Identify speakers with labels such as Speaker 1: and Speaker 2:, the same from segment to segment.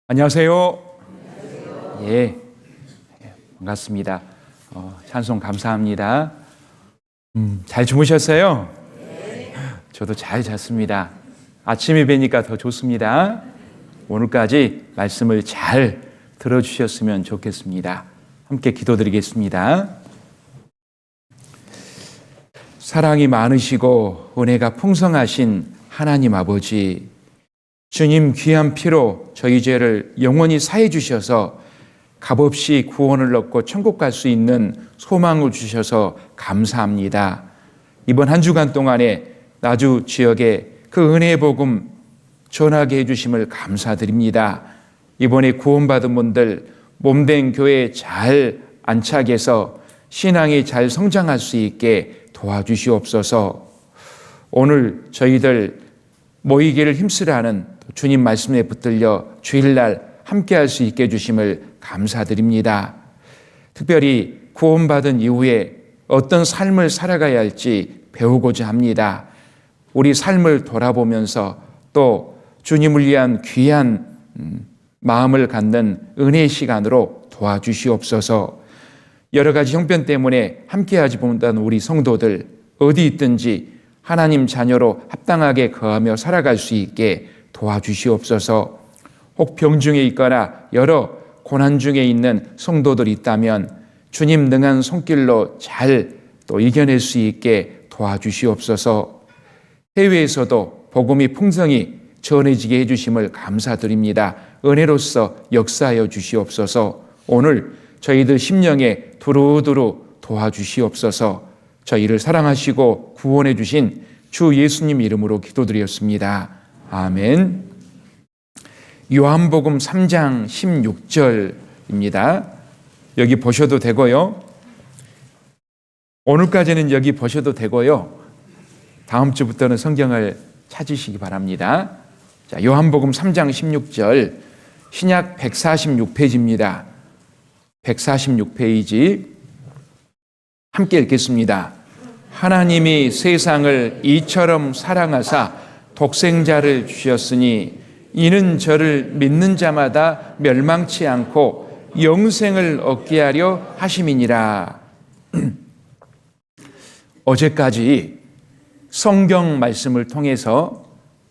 Speaker 1: 안녕하세요. 예, 반갑습니다. 찬송 감사합니다. 잘 주무셨어요? 저도 잘 잤습니다. 아침에 뵈니까 더 좋습니다. 오늘까지 말씀을 잘 들어주셨으면 좋겠습니다. 함께 기도드리겠습니다. 사랑이 많으시고 은혜가 풍성하신 하나님 아버지, 주님 귀한 피로 저희 죄를 영원히 사해 주셔서 값없이 구원을 얻고 천국 갈 수 있는 소망을 주셔서 감사합니다. 이번 한 주간 동안에 나주 지역에 그 은혜의 복음 전하게 해주심을 감사드립니다. 이번에 구원받은 분들 몸된 교회에 잘 안착해서 신앙이 잘 성장할 수 있게 도와주시옵소서. 오늘 저희들 모이기를 힘쓰라는 주님 말씀에 붙들려 주일날 함께할 수 있게 해주심을 감사드립니다. 특별히 구원받은 이후에 어떤 삶을 살아가야 할지 배우고자 합니다. 우리 삶을 돌아보면서 또 주님을 위한 귀한 마음을 갖는 은혜의 시간으로 도와주시옵소서. 여러 가지 형편 때문에 함께하지 못한 우리 성도들 어디 있든지 하나님 자녀로 합당하게 거하며 살아갈 수 있게 도와주시옵소서. 혹 병 중에 있거나 여러 고난 중에 있는 성도들이 있다면 주님 능한 손길로 잘 또 이겨낼 수 있게 도와주시옵소서. 해외에서도 복음이 풍성히 전해지게 해주심을 감사드립니다. 은혜로서 역사하여 주시옵소서. 오늘 저희들 심령에 두루두루 도와주시옵소서. 저희를 사랑하시고 구원해 주신 주 예수님 이름으로 기도드렸습니다. 아멘. 요한복음 3장 16절입니다. 여기 보셔도 되고요. 오늘까지는 여기 보셔도 되고요. 다음 주부터는 성경을 찾으시기 바랍니다. 자, 요한복음 3장 16절 신약 146페이지입니다. 146페이지 함께 읽겠습니다. 하나님이 세상을 이처럼 사랑하사 독생자를 주셨으니 이는 저를 믿는 자마다 멸망치 않고 영생을 얻게 하려 하심이니라. 어제까지 성경 말씀을 통해서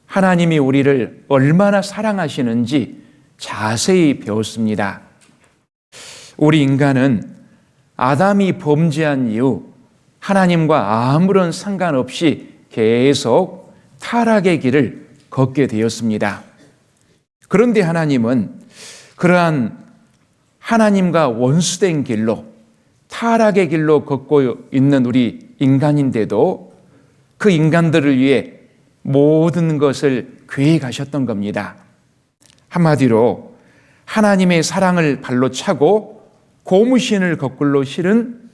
Speaker 1: 하나님이 우리를 얼마나 사랑하시는지 자세히 배웠습니다. 우리 인간은 아담이 범죄한 이후 하나님과 아무런 상관없이 계속 타락의 길을 걷게 되었습니다. 그런데 하나님은 그러한 하나님과 원수된 길로 타락의 길로 걷고 있는 우리 인간인데도 그 인간들을 위해 모든 것을 계획하셨던 겁니다. 한마디로 하나님의 사랑을 발로 차고 고무신을 거꾸로 실은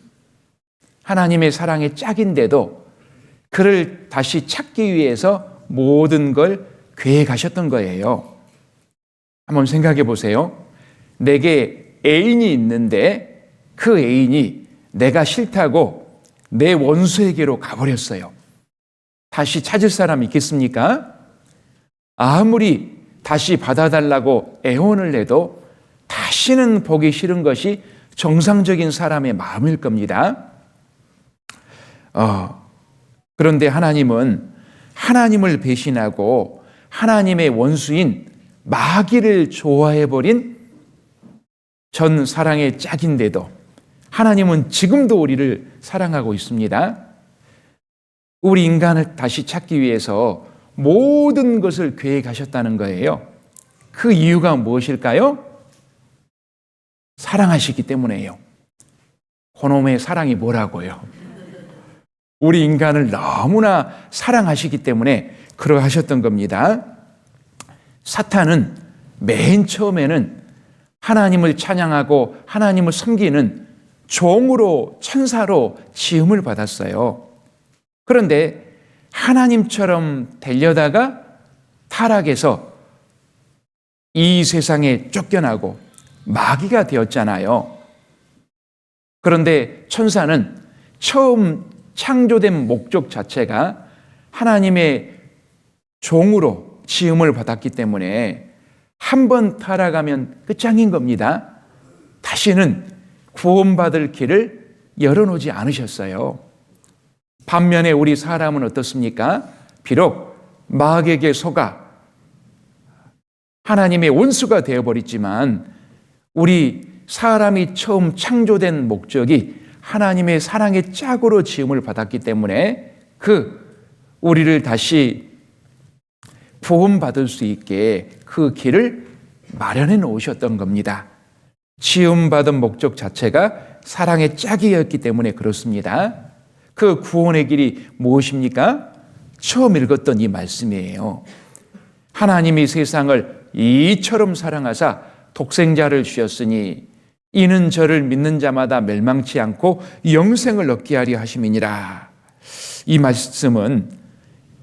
Speaker 1: 하나님의 사랑의 짝인데도 그를 다시 찾기 위해서 모든 걸 계획하셨던 거예요. 한번 생각해 보세요. 내게 애인이 있는데 그 애인이 내가 싫다고 내 원수에게로 가버렸어요. 다시 찾을 사람 있겠습니까? 아무리 다시 받아달라고 애원을 해도 다시는 보기 싫은 것이 정상적인 사람의 마음일 겁니다. 그런데 하나님은 하나님을 배신하고 하나님의 원수인 마귀를 좋아해버린 전 사랑의 짝인데도 하나님은 지금도 우리를 사랑하고 있습니다. 우리 인간을 다시 찾기 위해서 모든 것을 계획하셨다는 거예요. 그 이유가 무엇일까요? 사랑하시기 때문이에요. 그놈의 사랑이 뭐라고요? 우리 인간을 너무나 사랑하시기 때문에 그러하셨던 겁니다. 사탄은 맨 처음에는 하나님을 찬양하고 하나님을 섬기는 종으로 천사로 지음을 받았어요. 그런데 하나님처럼 되려다가 타락해서 이 세상에 쫓겨나고 마귀가 되었잖아요. 그런데 천사는 처음 창조된 목적 자체가 하나님의 종으로 지음을 받았기 때문에 한 번 타락하면 끝장인 겁니다. 다시는 구원받을 길을 열어놓지 않으셨어요. 반면에 우리 사람은 어떻습니까? 비록 마귀에게 속아 하나님의 원수가 되어버렸지만 우리 사람이 처음 창조된 목적이 하나님의 사랑의 짝으로 지음을 받았기 때문에 우리를 다시 구원받을 수 있게 그 길을 마련해 놓으셨던 겁니다. 지음받은 목적 자체가 사랑의 짝이었기 때문에 그렇습니다. 그 구원의 길이 무엇입니까? 처음 읽었던 이 말씀이에요. 하나님이 세상을 이처럼 사랑하사 독생자를 주셨으니 이는 저를 믿는 자마다 멸망치 않고 영생을 얻게 하려 하심이니라. 이 말씀은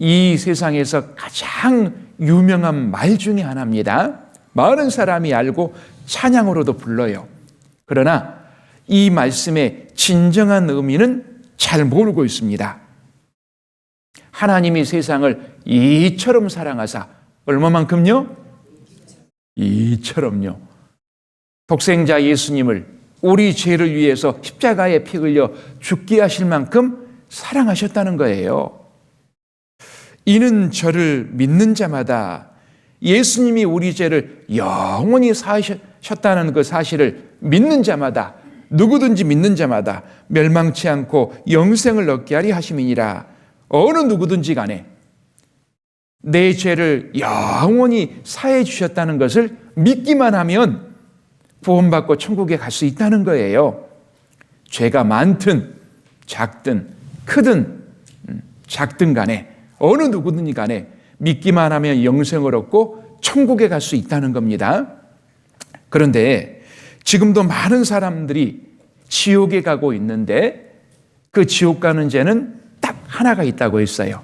Speaker 1: 이 세상에서 가장 유명한 말 중에 하나입니다. 많은 사람이 알고 찬양으로도 불러요. 그러나 이 말씀의 진정한 의미는 잘 모르고 있습니다. 하나님이 세상을 이처럼 사랑하사 얼마만큼요? 이처럼요. 독생자 예수님을 우리 죄를 위해서 십자가에 피 흘려 죽게 하실 만큼 사랑하셨다는 거예요. 이는 저를 믿는 자마다 예수님이 우리 죄를 영원히 사하셨다는 그 사실을 믿는 자마다 누구든지 믿는 자마다 멸망치 않고 영생을 얻게 하리 하심이니라. 어느 누구든지 간에 내 죄를 영원히 사해 주셨다는 것을 믿기만 하면 구원받고 천국에 갈 수 있다는 거예요. 죄가 많든 작든 크든 작든 간에 어느 누구든지 간에 믿기만 하면 영생을 얻고 천국에 갈 수 있다는 겁니다. 그런데 지금도 많은 사람들이 지옥에 가고 있는데 그 지옥 가는 죄는 딱 하나가 있다고 했어요.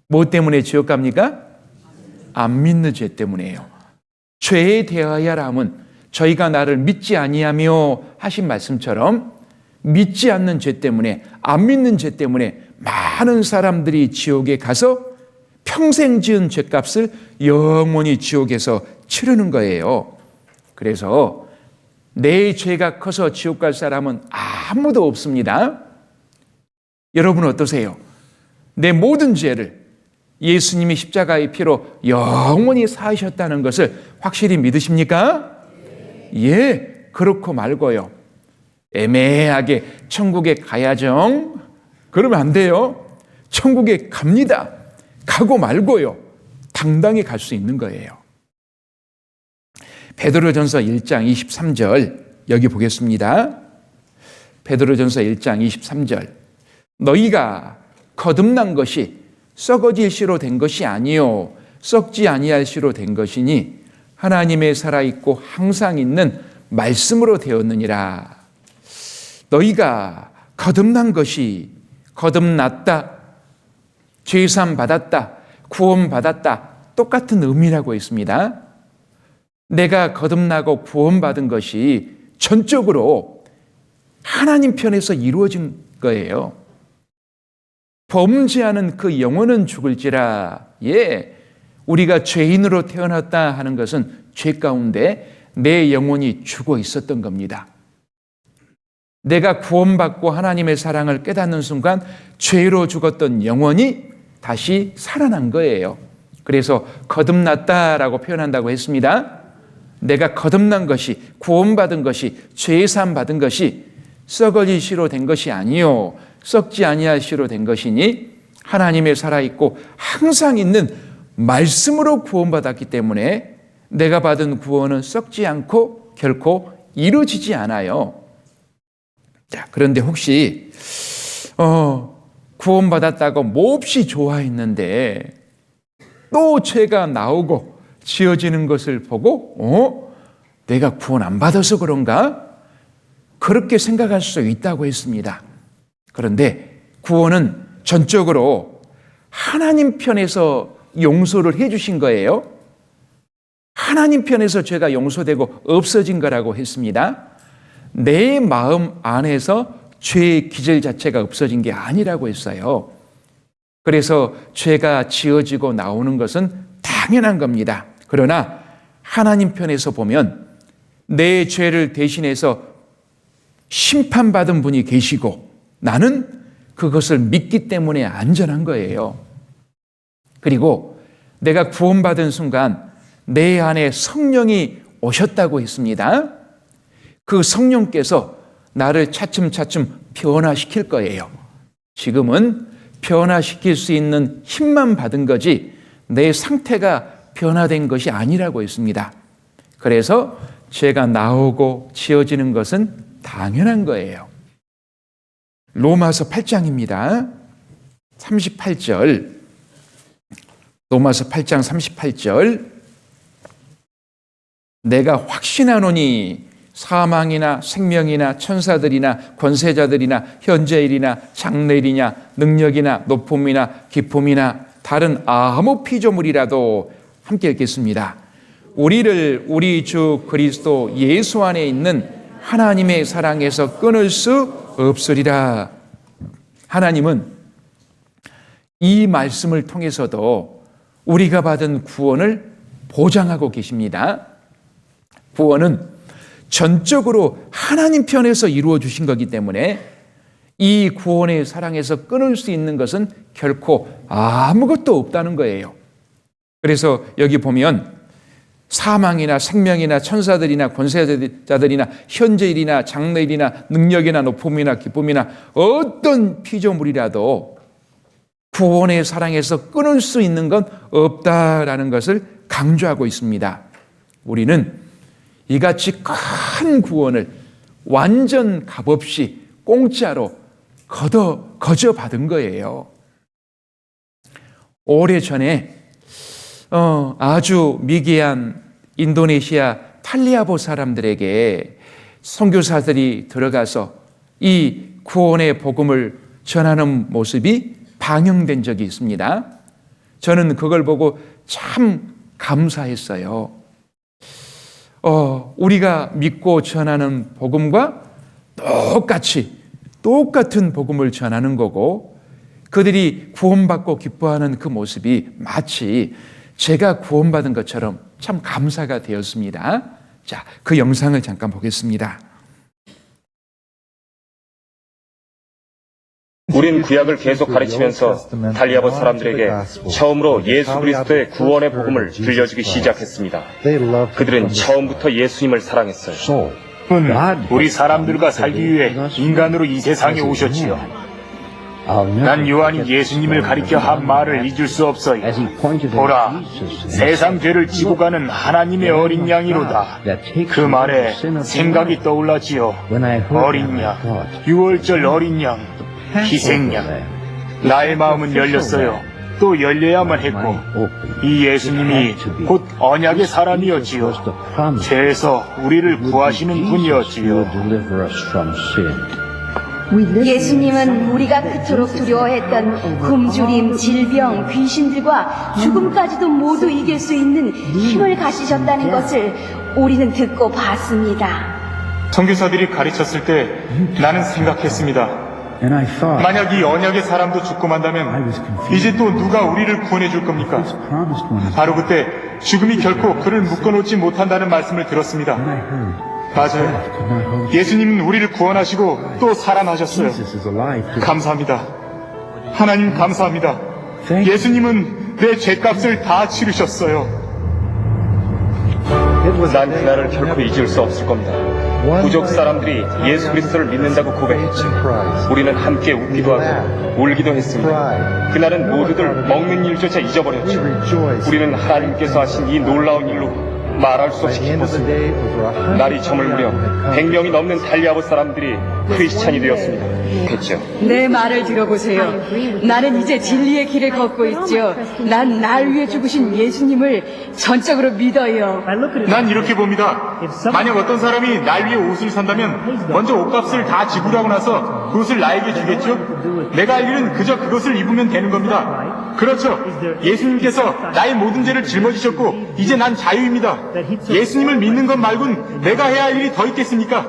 Speaker 1: 뭐 때문에 지옥 갑니까? 안 믿는 죄 때문이에요. 죄에 대하여라 함은 저희가 나를 믿지 아니하며 하신 말씀처럼 믿지 않는 죄 때문에 안 믿는 죄 때문에 많은 사람들이 지옥에 가서 평생 지은 죄값을 영원히 지옥에서 치르는 거예요. 그래서 내 죄가 커서 지옥 갈 사람은 아무도 없습니다. 여러분 어떠세요? 내 모든 죄를 예수님이 십자가의 피로 영원히 사하셨다는 것을 확실히 믿으십니까? 예, 그렇고 말고요. 애매하게 천국에 가야죠. 그러면 안 돼요. 천국에 갑니다. 가고 말고요. 당당히 갈 수 있는 거예요. 베드로전서 1장 23절 여기 보겠습니다. 베드로전서 1장 23절 너희가 거듭난 것이 썩어질 씨로 된 것이 아니요 썩지 아니할 씨로 된 것이니 하나님의 살아있고 항상 있는 말씀으로 되었느니라. 너희가 거듭난 것이 거듭났다, 죄사함 받았다, 구원 받았다 똑같은 의미라고 했습니다. 내가 거듭나고 구원받은 것이 전적으로 하나님 편에서 이루어진 거예요. 범죄하는 그 영혼은 죽을지라. 예, 우리가 죄인으로 태어났다 하는 것은 죄 가운데 내 영혼이 죽어 있었던 겁니다. 내가 구원받고 하나님의 사랑을 깨닫는 순간 죄로 죽었던 영혼이 다시 살아난 거예요. 그래서 거듭났다라고 표현한다고 했습니다. 내가 거듭난 것이, 구원받은 것이, 죄사함 받은 것이 썩어질 씨로 된 것이 아니요 썩지 아니할 씨로 된 것이니 하나님의 살아있고 항상 있는 말씀으로 구원받았기 때문에 내가 받은 구원은 썩지 않고 결코 이루어지지 않아요. 자, 그런데 혹시 구원받았다고 몹시 좋아했는데 또 죄가 나오고 지어지는 것을 보고 내가 구원 안 받아서 그런가? 그렇게 생각할 수 있다고 했습니다. 그런데 구원은 전적으로 하나님 편에서 용서를 해 주신 거예요. 하나님 편에서 죄가 용서되고 없어진 거라고 했습니다. 내 마음 안에서 죄의 기질 자체가 없어진 게 아니라고 했어요. 그래서 죄가 지어지고 나오는 것은 당연한 겁니다. 그러나 하나님 편에서 보면 내 죄를 대신해서 심판받은 분이 계시고 나는 그것을 믿기 때문에 안전한 거예요. 그리고 내가 구원받은 순간 내 안에 성령이 오셨다고 했습니다. 그 성령께서 나를 차츰차츰 변화시킬 거예요. 지금은 변화시킬 수 있는 힘만 받은 거지 내 상태가 변화된 것이 아니라고 했습니다. 그래서 죄가 나오고 지어지는 것은 당연한 거예요. 로마서 8장입니다. 38절. 로마서 8장 38절. 내가 확신하노니 사망이나 생명이나 천사들이나 권세자들이나 현재일이나 장래일이냐 능력이나 높음이나 기쁨이나 다른 아무 피조물이라도 함께 읽겠습니다. 우리를 우리 주 그리스도 예수 안에 있는 하나님의 사랑에서 끊을 수 없으리라. 하나님은 이 말씀을 통해서도 우리가 받은 구원을 보장하고 계십니다. 구원은 전적으로 하나님 편에서 이루어 주신 거기 때문에 이 구원의 사랑에서 끊을 수 있는 것은 결코 아무것도 없다는 거예요. 그래서 여기 보면 사망이나 생명이나 천사들이나 권세자들이나 현재일이나 장래일이나 능력이나 높음이나 기쁨이나 어떤 피조물이라도 구원의 사랑에서 끊을 수 있는 건 없다라는 것을 강조하고 있습니다. 우리는 이같이 큰 구원을 완전 값없이 공짜로 거저 받은 거예요. 오래전에 아주 미개한 인도네시아 탈리아보 사람들에게 선교사들이 들어가서 이 구원의 복음을 전하는 모습이 방영된 적이 있습니다. 저는 그걸 보고 참 감사했어요. 우리가 믿고 전하는 복음과 똑같은 복음을 전하는 거고 그들이 구원받고 기뻐하는 그 모습이 마치 제가 구원받은 것처럼 참 감사가 되었습니다. 자, 그 영상을 잠깐 보겠습니다.
Speaker 2: 우린 구약을 계속 가르치면서 탈리아보 사람들에게 처음으로 예수 그리스도의 구원의 복음을 들려주기 시작했습니다. 그들은 처음부터 예수님을 사랑했어요.
Speaker 3: 우리 사람들과 살기 위해 인간으로 이 세상에 오셨지요. 난 요한이 예수님을 가리켜 한 말을 잊을 수 없어요. 보라, 세상 죄를 지고 가는 하나님의 어린 양이로다. 그 말에 생각이 떠올랐지요. 어린 양, 유월절 어린 양, 희생양. 나의 마음은 열렸어요. 또 열려야만 했고 이 예수님이 곧 언약의 사람이었지요. 죄에서 우리를 구하시는 분이었지요.
Speaker 4: 예수님은 우리가 그토록 두려워했던 굶주림, 질병, 귀신들과 죽음까지도 모두 이길 수 있는 힘을 가지셨다는 것을 우리는 듣고 봤습니다.
Speaker 3: 선교사들이 가르쳤을 때 나는 생각했습니다. 만약 이 언약의 사람도 죽고 만다면 이제 또 누가 우리를 구원해 줄 겁니까? 바로 그때 죽음이 결코 그를 묶어놓지 못한다는 말씀을 들었습니다. 맞아요. 예수님은 우리를 구원하시고 또 살아나셨어요. 감사합니다. 하나님 감사합니다. 예수님은 내 죄값을 다 치르셨어요.
Speaker 2: 난 그날을 결코 잊을 수 없을 겁니다. 부족 사람들이 예수 그리스도를 믿는다고 고백했죠. 우리는 함께 웃기도 하고 울기도 했습니다. 그날은 모두들 먹는 일조차 잊어버렸죠. 우리는 하나님께서 하신 이 놀라운 일로 말할 수 없이 기뻤습니다. 날이 저물 무렵 100명이 넘는 탈리아보 사람들이 크리스찬이 되었습니다. 됐죠.
Speaker 5: 내 말을 들어보세요. 나는 이제 진리의 길을 걷고 있죠. 난 날 위해 죽으신 예수님을 전적으로 믿어요.
Speaker 3: 난 이렇게 봅니다. 만약 어떤 사람이 날 위해 옷을 산다면 먼저 옷값을 다 지불하고 나서 그 옷을 나에게 주겠죠? 내가 할 일은 그저 그것을 입으면 되는 겁니다. 그렇죠. 예수님께서 나의 모든 죄를 짊어지셨고 이제 난 자유입니다. 예수님을 믿는 것 말곤 내가 해야 할 일이 더 있겠습니까?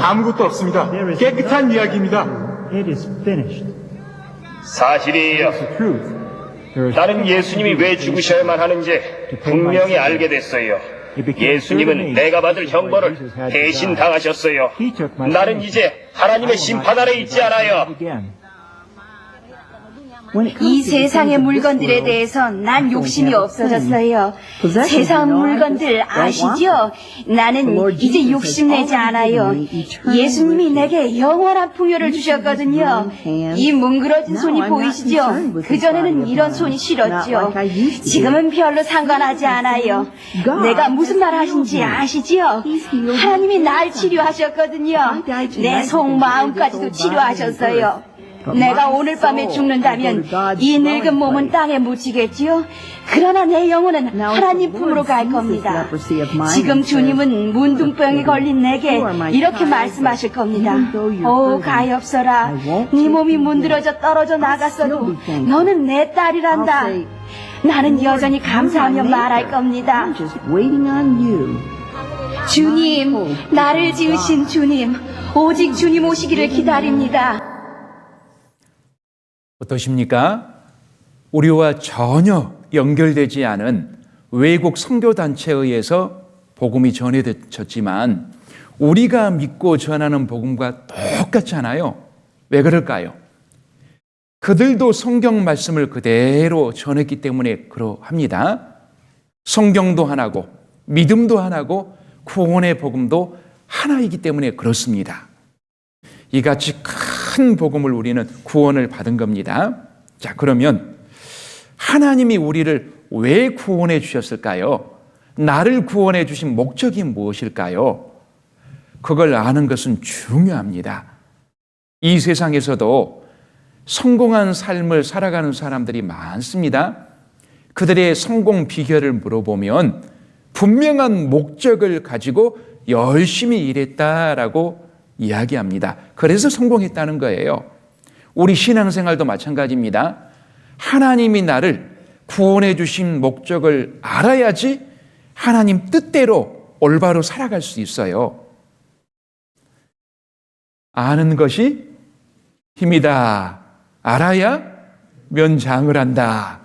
Speaker 3: 아무것도 없습니다. 깨끗한 이야기입니다.
Speaker 2: 사실이에요. 나는 예수님이 왜 죽으셔야만 하는지 분명히 알게 됐어요. 예수님은 내가 받을 형벌을 대신 당하셨어요. 나는 이제 하나님의 심판 아래 있지 않아요.
Speaker 4: 이 세상의 물건들에 대해서 난 욕심이 없어졌어요. 세상 물건들 아시죠? 나는 이제 욕심내지 않아요. 예수님이 내게 영원한 풍요를 주셨거든요. 이 뭉그러진 손이 보이시죠? 그전에는 이런 손이 싫었죠. 지금은 별로 상관하지 않아요. 내가 무슨 말 하신지 아시지요? 하나님이 날 치료하셨거든요. 내 속마음까지도 치료하셨어요. 내가 오늘 밤에 죽는다면 이 늙은 몸은 땅에 묻히겠지요. 그러나 내 영혼은 하나님 품으로 갈 겁니다. 지금 주님은 문둥병이 걸린 내게 이렇게 말씀하실 겁니다. 오 가엾어라, 네 몸이 문드러져 떨어져 나갔어도 너는 내 딸이란다. 나는 여전히 감사하며 말할 겁니다. 주님, 나를 지으신 주님, 오직 주님 오시기를 기다립니다.
Speaker 1: 어떠십니까? 우리와 전혀 연결되지 않은 외국 선교단체에 의해서 복음이 전해졌지만 우리가 믿고 전하는 복음과 똑같잖아요. 왜 그럴까요? 그들도 성경 말씀을 그대로 전했기 때문에 그러합니다. 성경도 하나고 믿음도 하나고 구원의 복음도 하나이기 때문에 그렇습니다. 이같이 큰 복음을 우리는 구원을 받은 겁니다. 자, 그러면 하나님이 우리를 왜 구원해 주셨을까요? 나를 구원해 주신 목적이 무엇일까요? 그걸 아는 것은 중요합니다. 이 세상에서도 성공한 삶을 살아가는 사람들이 많습니다. 그들의 성공 비결을 물어보면 분명한 목적을 가지고 열심히 일했다라고 이야기합니다. 그래서 성공했다는 거예요. 우리 신앙생활도 마찬가지입니다. 하나님이 나를 구원해 주신 목적을 알아야지 하나님 뜻대로 올바로 살아갈 수 있어요. 아는 것이 힘이다. 알아야 면장을 한다.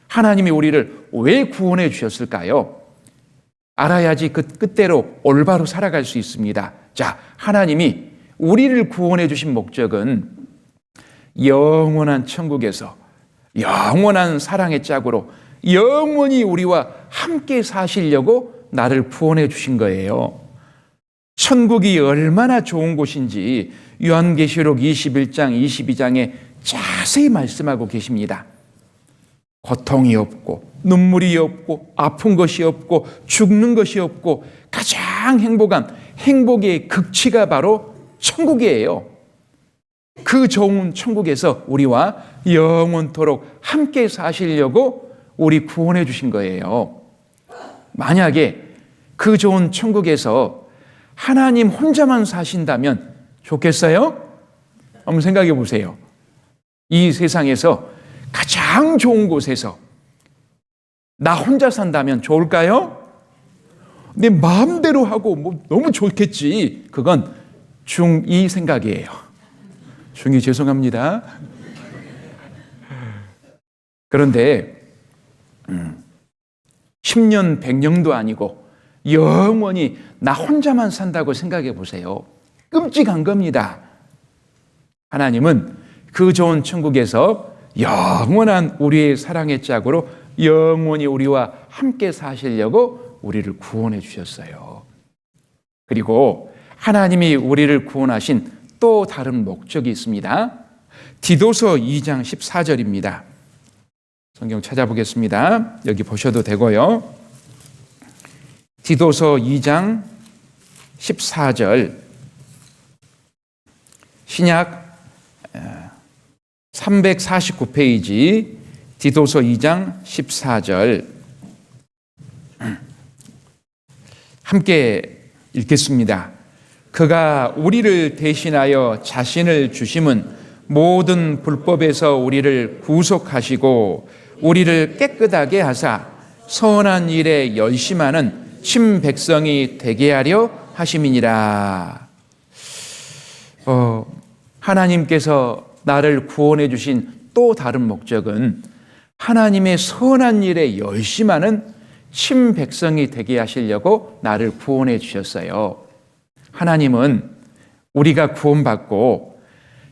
Speaker 1: 하나님이 우리를 왜 구원해 주셨을까요? 알아야지 그 뜻대로 올바로 살아갈 수 있습니다. 자, 하나님이 우리를 구원해 주신 목적은 영원한 천국에서 영원한 사랑의 짝으로 영원히 우리와 함께 사시려고 나를 구원해 주신 거예요. 천국이 얼마나 좋은 곳인지 요한계시록 21장, 22장에 자세히 말씀하고 계십니다. 고통이 없고 눈물이 없고 아픈 것이 없고 죽는 것이 없고 가장 행복한 행복의 극치가 바로 천국이에요. 그 좋은 천국에서 우리와 영원토록 함께 사시려고 우리 구원해 주신 거예요. 만약에 그 좋은 천국에서 하나님 혼자만 사신다면 좋겠어요? 한번 생각해 보세요. 이 세상에서 가장 좋은 곳에서 나 혼자 산다면 좋을까요? 내 마음대로 하고 뭐 너무 좋겠지. 그건 중2 생각이에요. 중2 죄송합니다. 그런데 10년, 100년도 아니고 영원히 나 혼자만 산다고 생각해 보세요. 끔찍한 겁니다. 하나님은 그 좋은 천국에서 영원한 우리의 사랑의 짝으로 영원히 우리와 함께 사시려고 우리를 구원해 주셨어요. 그리고 하나님이 우리를 구원하신 또 다른 목적이 있습니다. 디도서 2장 14절입니다. 성경 찾아보겠습니다. 여기 보셔도 되고요. 디도서 2장 14절 신약 349페이지 디도서 2장 14절 함께 읽겠습니다. 그가 우리를 대신하여 자신을 주심은 모든 불법에서 우리를 구속하시고 우리를 깨끗하게 하사 선한 일에 열심하는 친백성이 되게 하려 하심이니라. 하나님께서 나를 구원해 주신 또 다른 목적은 하나님의 선한 일에 열심하는 친백성이 되게 하시려고 나를 구원해 주셨어요. 하나님은 우리가 구원받고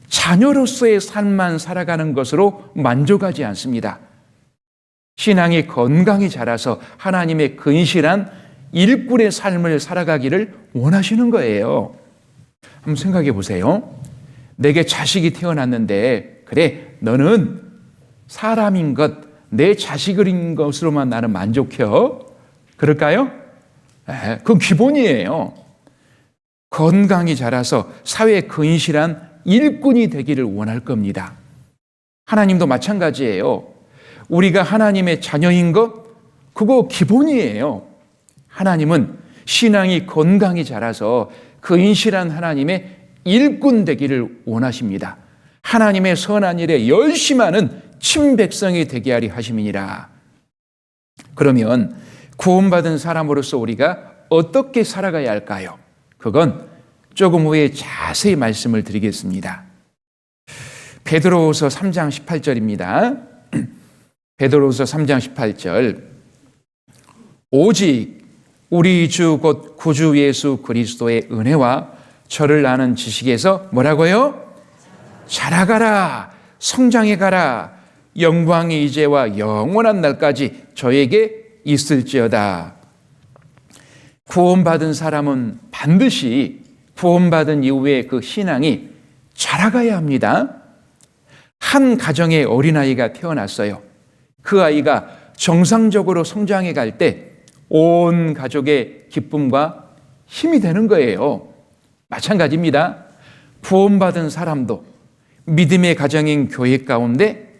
Speaker 1: 자녀로서의 삶만 살아가는 것으로 만족하지 않습니다. 신앙이 건강히 자라서 하나님의 근실한 일꾼의 삶을 살아가기를 원하시는 거예요. 한번 생각해 보세요. 내게 자식이 태어났는데, 그래, 너는 사람인 것, 내 자식인 것으로만 나는 만족해. 그럴까요? 그건 기본이에요. 건강히 자라서 사회에 근실한 일꾼이 되기를 원할 겁니다. 하나님도 마찬가지예요. 우리가 하나님의 자녀인 것, 그거 기본이에요. 하나님은 신앙이 건강히 자라서 근실한 하나님의 일꾼 되기를 원하십니다. 하나님의 선한 일에 열심하는 친백성이 되게 하리 하심이니라. 그러면 구원받은 사람으로서 우리가 어떻게 살아가야 할까요? 그건 조금 후에 자세히 말씀을 드리겠습니다. 베드로후서 3장 18절입니다. 베드로후서 3장 18절. 오직 우리 주 곧 구주 예수 그리스도의 은혜와 저를 아는 지식에서 뭐라고요? 자라가라, 성장해가라, 영광의 이제와 영원한 날까지 저에게 있을지어다. 구원받은 사람은 반드시 구원받은 이후에 그 신앙이 자라가야 합니다. 한 가정에 어린아이가 태어났어요. 그 아이가 정상적으로 성장해 갈 때 온 가족의 기쁨과 힘이 되는 거예요. 마찬가지입니다. 구원받은 사람도 믿음의 가정인 교회 가운데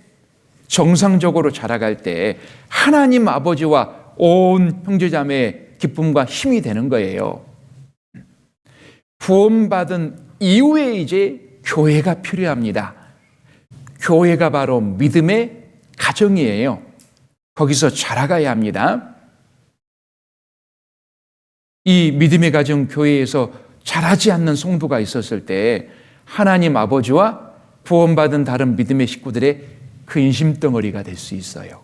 Speaker 1: 정상적으로 자라갈 때 하나님 아버지와 온 형제자매의 기쁨과 힘이 되는 거예요. 구원받은 이후에 이제 교회가 필요합니다. 교회가 바로 믿음의 가정이에요. 거기서 자라가야 합니다. 이 믿음의 가정 교회에서 자라지 않는 성도가 있었을 때 하나님 아버지와 구원받은 다른 믿음의 식구들의 근심덩어리가 될 수 있어요.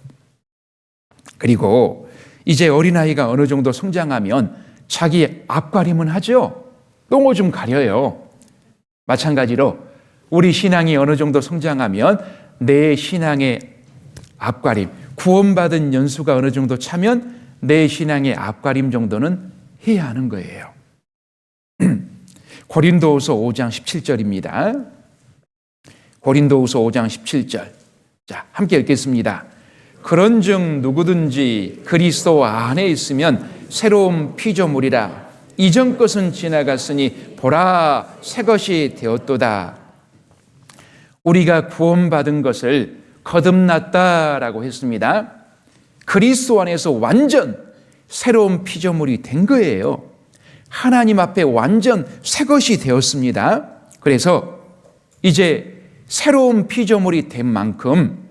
Speaker 1: 그리고 이제 어린아이가 어느 정도 성장하면 자기 앞가림은 하죠. 똥오 좀 가려요. 마찬가지로 우리 신앙이 어느 정도 성장하면 내 신앙의 앞가림, 구원받은 연수가 어느 정도 차면 내 신앙의 앞가림 정도는 해야 하는 거예요. 고린도후서 5장 17절입니다. 고린도후서 5장 17절. 자, 함께 읽겠습니다. 그런즉 누구든지 그리스도 안에 있으면 새로운 피조물이라. 이전 것은 지나갔으니 보라 새 것이 되었도다. 우리가 구원받은 것을 거듭났다라고 했습니다. 그리스도 안에서 완전 새로운 피조물이 된 거예요. 하나님 앞에 완전 새 것이 되었습니다. 그래서 이제 새로운 피조물이 된 만큼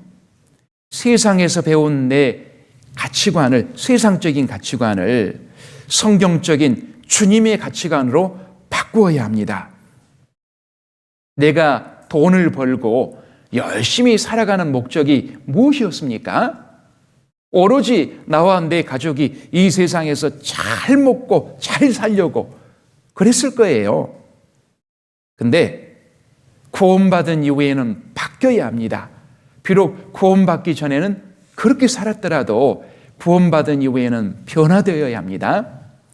Speaker 1: 세상에서 배운 내 가치관을, 세상적인 가치관을 성경적인 주님의 가치관으로 바꾸어야 합니다. 내가 돈을 벌고 열심히 살아가는 목적이 무엇이었습니까? 오로지 나와 내 가족이 이 세상에서 잘 먹고 잘 살려고 그랬을 거예요. 근데 구원받은 이후에는 바뀌어야 합니다. 비록 구원받기 전에는 그렇게 살았더라도 구원받은 이후에는 변화되어야 합니다.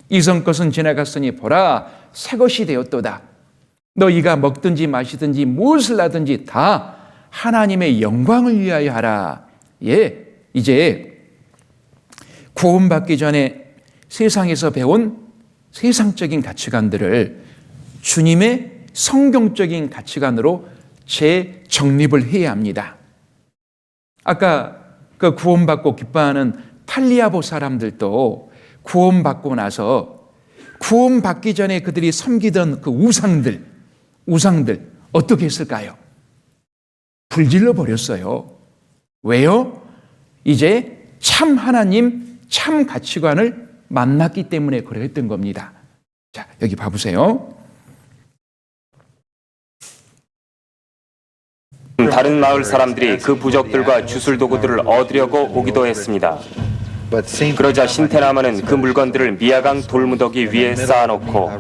Speaker 1: 이전 것은 지나갔으니 보라 새 것이 되었도다. 너희가 먹든지 마시든지 무엇을 하든지 다 하나님의 영광을 위하여 하라. 예, 이제 구원받기 전에 세상에서 배운 세상적인 가치관들을 주님의 성경적인 가치관으로 재정립을 해야 합니다. 아까 그 구원받고 기뻐하는 탈리아보 사람들도 구원받고 나서 구원받기 전에 그들이 섬기던 그 우상들 어떻게 했을까요? 불질러 버렸어요. 왜요? 이제 참 하나님, 참 가치관을 만났기 때문에 그랬던 겁니다. 자, 여기 봐보세요.
Speaker 2: 다른 마을 사람들이 그 부적들과 주술 도구들을 얻으려고 오기도 했습니다. 그러자 신테나마는 그 물건들을 미야강 돌무더기 위에 쌓아놓고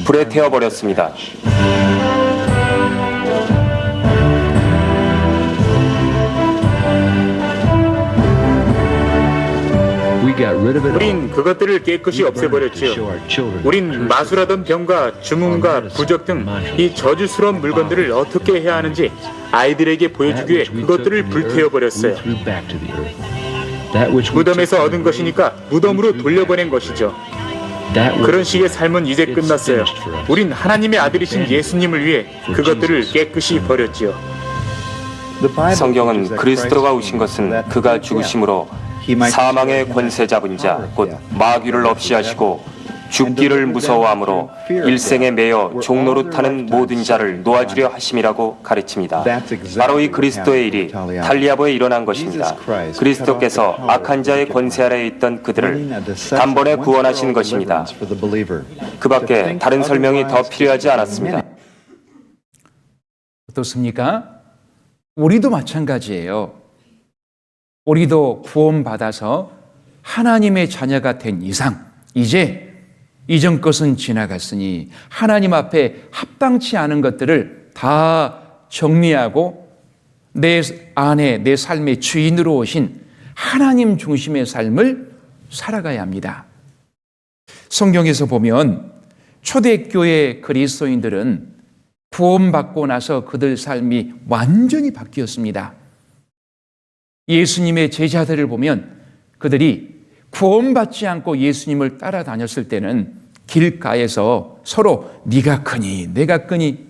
Speaker 2: 불에 태워버렸습니다.
Speaker 3: 우린 그것들을 깨끗이 없애버렸지요. 우린 마술하던 병과 주문과 부적 등 이 저주스러운 물건들을 어떻게 해야 하는지 아이들에게 보여주기 위해 그것들을 불태워버렸어요. 무덤에서 얻은 것이니까 무덤으로 돌려보낸 것이죠. 그런 식의 삶은 이제 끝났어요. 우린 하나님의 아들이신 예수님을 위해 그것들을 깨끗이 버렸지요.
Speaker 2: 성경은 그리스도가 오신 것은 그가 죽으심으로 사망의 권세 잡은 자, 곧 마귀를 없이 하시고 죽기를 무서워함으로 일생에 매여 종로로 타는 모든 자를 놓아주려 하심이라고 가르칩니다. 바로 이 그리스도의 일이 탈리아보에 일어난 것입니다. 그리스도께서 악한 자의 권세 아래에 있던 그들을 단번에 구원하신 것입니다. 그 밖에 다른 설명이 더 필요하지 않았습니다.
Speaker 1: 어떻습니까? 우리도 마찬가지예요. 우리도 구원받아서 하나님의 자녀가 된 이상 이제 이전 것은 지나갔으니 하나님 앞에 합당치 않은 것들을 다 정리하고 내 안에 내 삶의 주인으로 오신 하나님 중심의 삶을 살아가야 합니다. 성경에서 보면 초대교회 그리스도인들은 구원받고 나서 그들 삶이 완전히 바뀌었습니다. 예수님의 제자들을 보면 그들이 구원받지 않고 예수님을 따라다녔을 때는 길가에서 서로 네가 크니 내가 크니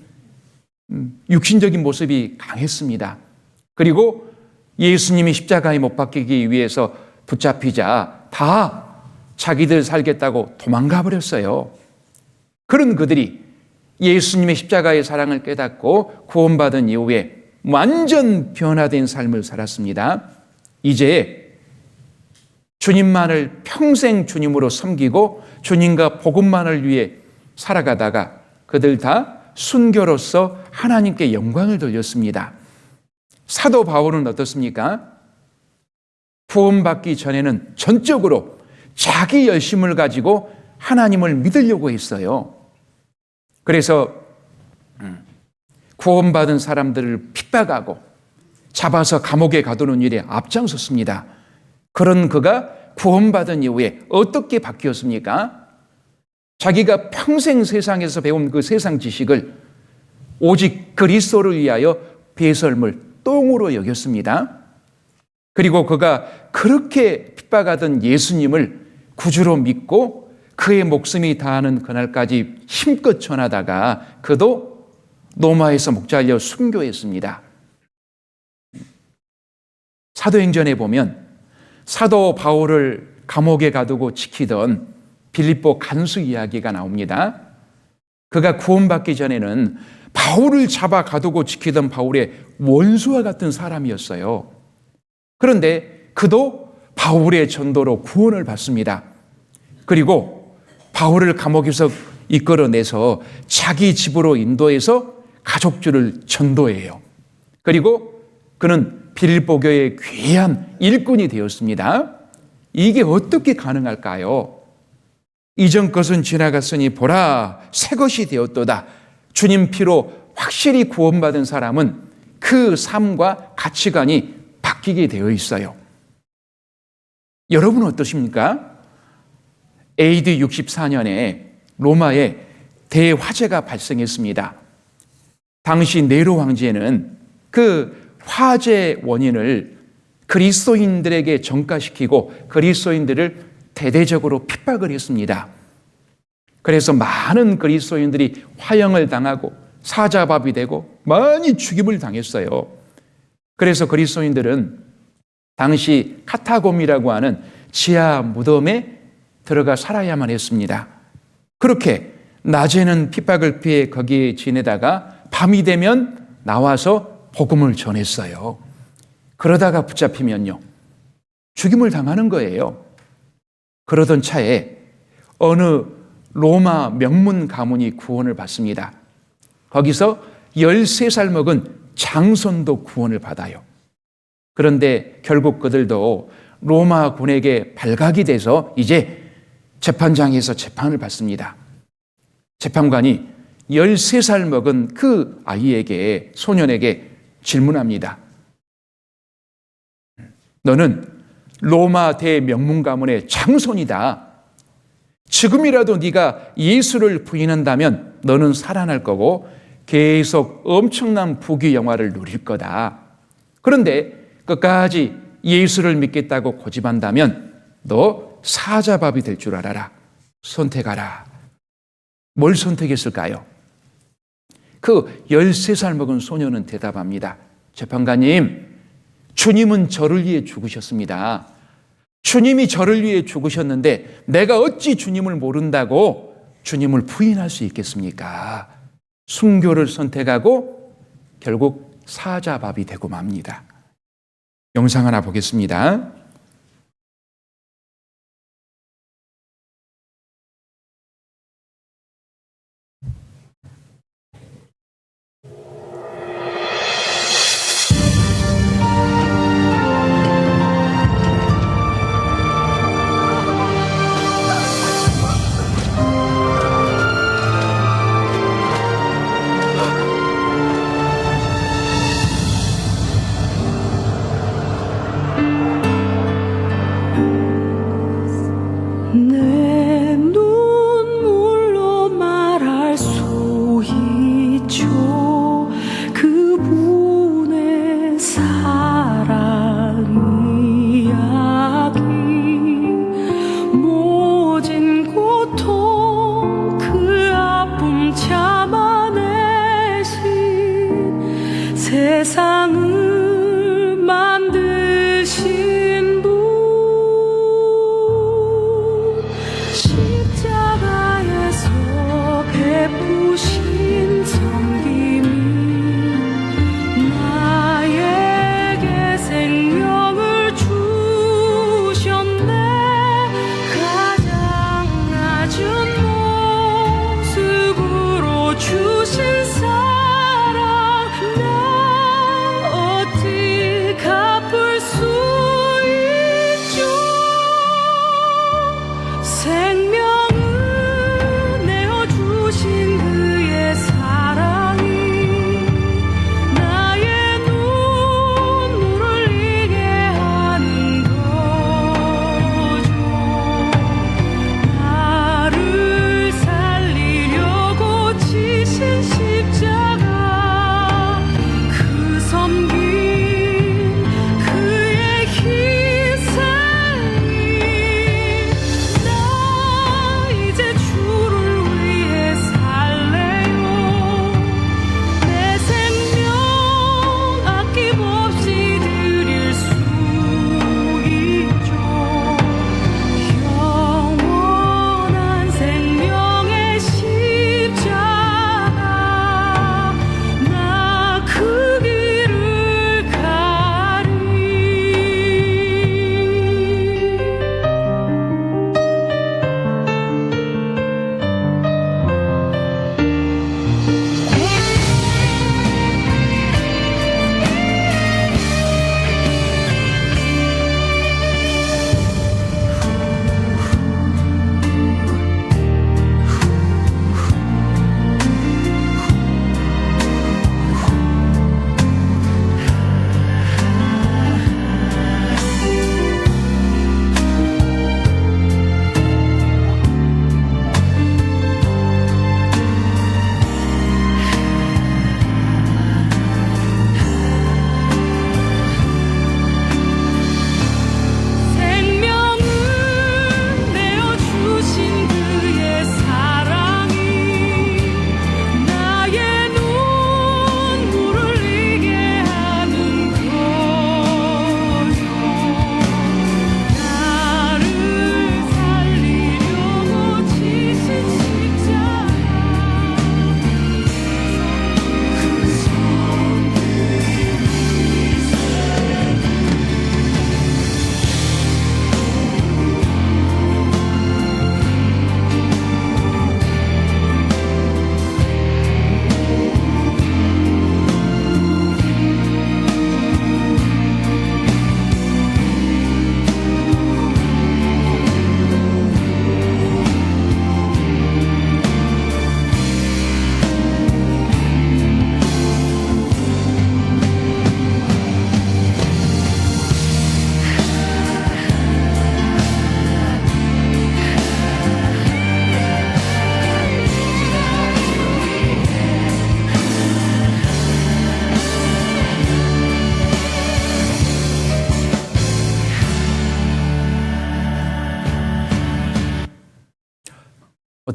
Speaker 1: 육신적인 모습이 강했습니다. 그리고 예수님이 십자가에 못 박히기 위해서 붙잡히자 다 자기들 살겠다고 도망가 버렸어요. 그런 그들이 예수님의 십자가의 사랑을 깨닫고 구원받은 이후에 완전 변화된 삶을 살았습니다. 이제 주님만을 평생 주님으로 섬기고 주님과 복음만을 위해 살아가다가 그들 다 순교로서 하나님께 영광을 돌렸습니다. 사도 바울은 어떻습니까? 구원받기 전에는 전적으로 자기 열심을 가지고 하나님을 믿으려고 했어요. 그래서 구원받은 사람들을 핍박하고 잡아서 감옥에 가두는 일에 앞장섰습니다. 그런 그가 구원받은 이후에 어떻게 바뀌었습니까? 자기가 평생 세상에서 배운 그 세상 지식을 오직 그리스도를 위하여 배설물 똥으로 여겼습니다. 그리고 그가 그렇게 핍박하던 예수님을 구주로 믿고 그의 목숨이 다하는 그날까지 힘껏 전하다가 그도 로마에서 목잘려 순교했습니다. 사도행전에 보면 사도 바울을 감옥에 가두고 지키던 빌립보 간수 이야기가 나옵니다. 그가 구원받기 전에는 바울을 잡아 가두고 지키던 바울의 원수와 같은 사람이었어요. 그런데 그도 바울의 전도로 구원을 받습니다. 그리고 바울을 감옥에서 이끌어내서 자기 집으로 인도해서 가족들을 전도해요. 그리고 그는 빌립보 교회의 귀한 일꾼이 되었습니다. 이게 어떻게 가능할까요? 이전 것은 지나갔으니 보라 새 것이 되었도다. 주님 피로 확실히 구원받은 사람은 그 삶과 가치관이 바뀌게 되어 있어요. 여러분 어떠십니까? AD 64년에 로마에 대화재가 발생했습니다. 당시 네로 황제는 그 화재 원인을 그리스도인들에게 전가시키고 그리스도인들을 대대적으로 핍박을 했습니다. 그래서 많은 그리스도인들이 화형을 당하고 사자밥이 되고 많이 죽임을 당했어요. 그래서 그리스도인들은 당시 카타곰이라고 하는 지하 무덤에 들어가 살아야만 했습니다. 그렇게 낮에는 핍박을 피해 거기에 지내다가 밤이 되면 나와서 복음을 전했어요. 그러다가 붙잡히면요, 죽임을 당하는 거예요. 그러던 차에 어느 로마 명문 가문이 구원을 받습니다. 거기서 13살 먹은 장손도 구원을 받아요. 그런데 결국 그들도 로마군에게 발각이 돼서 이제 재판장에서 재판을 받습니다. 재판관이 13살 먹은 그 아이에게, 소년에게 질문합니다. 너는 로마 대명문 가문의 장손이다. 지금이라도 네가 예수를 부인한다면 너는 살아날 거고 계속 엄청난 부귀 영화를 누릴 거다. 그런데 끝까지 예수를 믿겠다고 고집한다면 너 사자밥이 될 줄 알아라. 선택하라. 뭘 선택했을까요? 그 13살 먹은 소년은 대답합니다. 재판관님, 주님은 저를 위해 죽으셨습니다. 주님이 저를 위해 죽으셨는데 내가 어찌 주님을 모른다고 주님을 부인할 수 있겠습니까? 순교를 선택하고 결국 사자밥이 되고 맙니다. 영상 하나 보겠습니다.
Speaker 6: 내 눈물로 말할 수 있죠. 그분의 사랑 이야기. 모진 고통 그 아픔 참아내신 세상을 만드신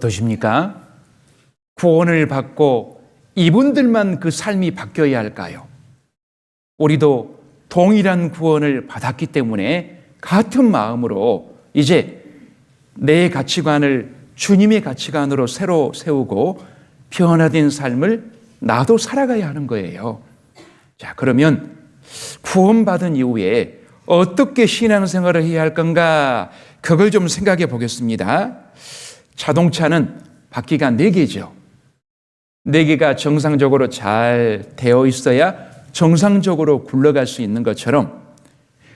Speaker 1: 어떠십니까? 구원을 받고 이분들만 그 삶이 바뀌어야 할까요? 우리도 동일한 구원을 받았기 때문에 같은 마음으로 이제 내 가치관을 주님의 가치관으로 새로 세우고 변화된 삶을 나도 살아가야 하는 거예요. 자, 그러면 구원받은 이후에 어떻게 신앙생활을 해야 할 건가? 그걸 좀 생각해 보겠습니다. 자동차는 바퀴가 4개죠. 4개가 정상적으로 잘 되어 있어야 정상적으로 굴러갈 수 있는 것처럼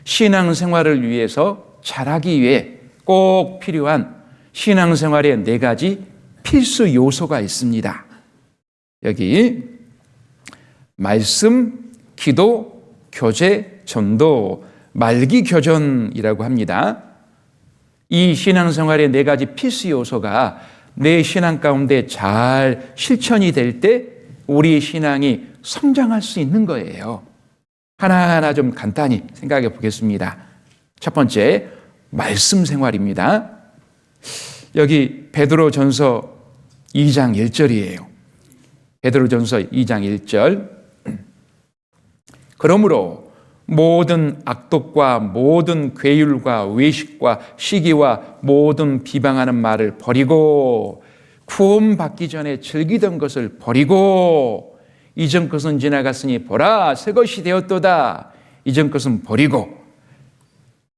Speaker 1: 신앙생활을 위해서 잘하기 위해 꼭 필요한 신앙생활의 4가지 필수 요소가 있습니다. 여기 말씀, 기도, 교제, 전도, 말기교전이라고 합니다. 이 신앙생활의 4가지 필수 요소가 내 신앙 가운데 잘 실천이 될 때 우리 신앙이 성장할 수 있는 거예요. 하나하나 좀 간단히 생각해 보겠습니다. 첫 번째, 말씀 생활입니다. 여기 베드로전서 2장 1절이에요. 베드로전서 2장 1절. 그러므로 모든 악독과 모든 괴율과 외식과 시기와 모든 비방하는 말을 버리고 구원받기 전에 즐기던 것을 버리고 이전 것은 지나갔으니 보라 새 것이 되었도다. 이전 것은 버리고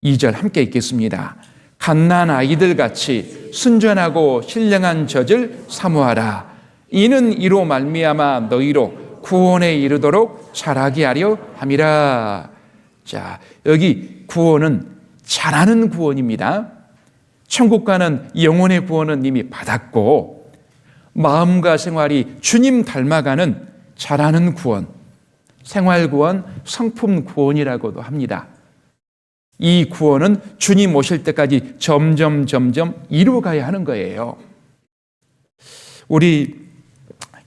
Speaker 1: 2절 함께 읽겠습니다. 갓난 아이들 같이 순전하고 신령한 젖을 사모하라. 이는 이로 말미암아 너희로 구원에 이르도록 자라게 하려 함이라. 자, 여기 구원은 잘하는 구원입니다. 천국 가는 영혼의 구원은 이미 받았고 마음과 생활이 주님 닮아가는 잘하는 구원, 생활 구원, 성품 구원이라고도 합니다. 이 구원은 주님 오실 때까지 점점 이루어가야 하는 거예요. 우리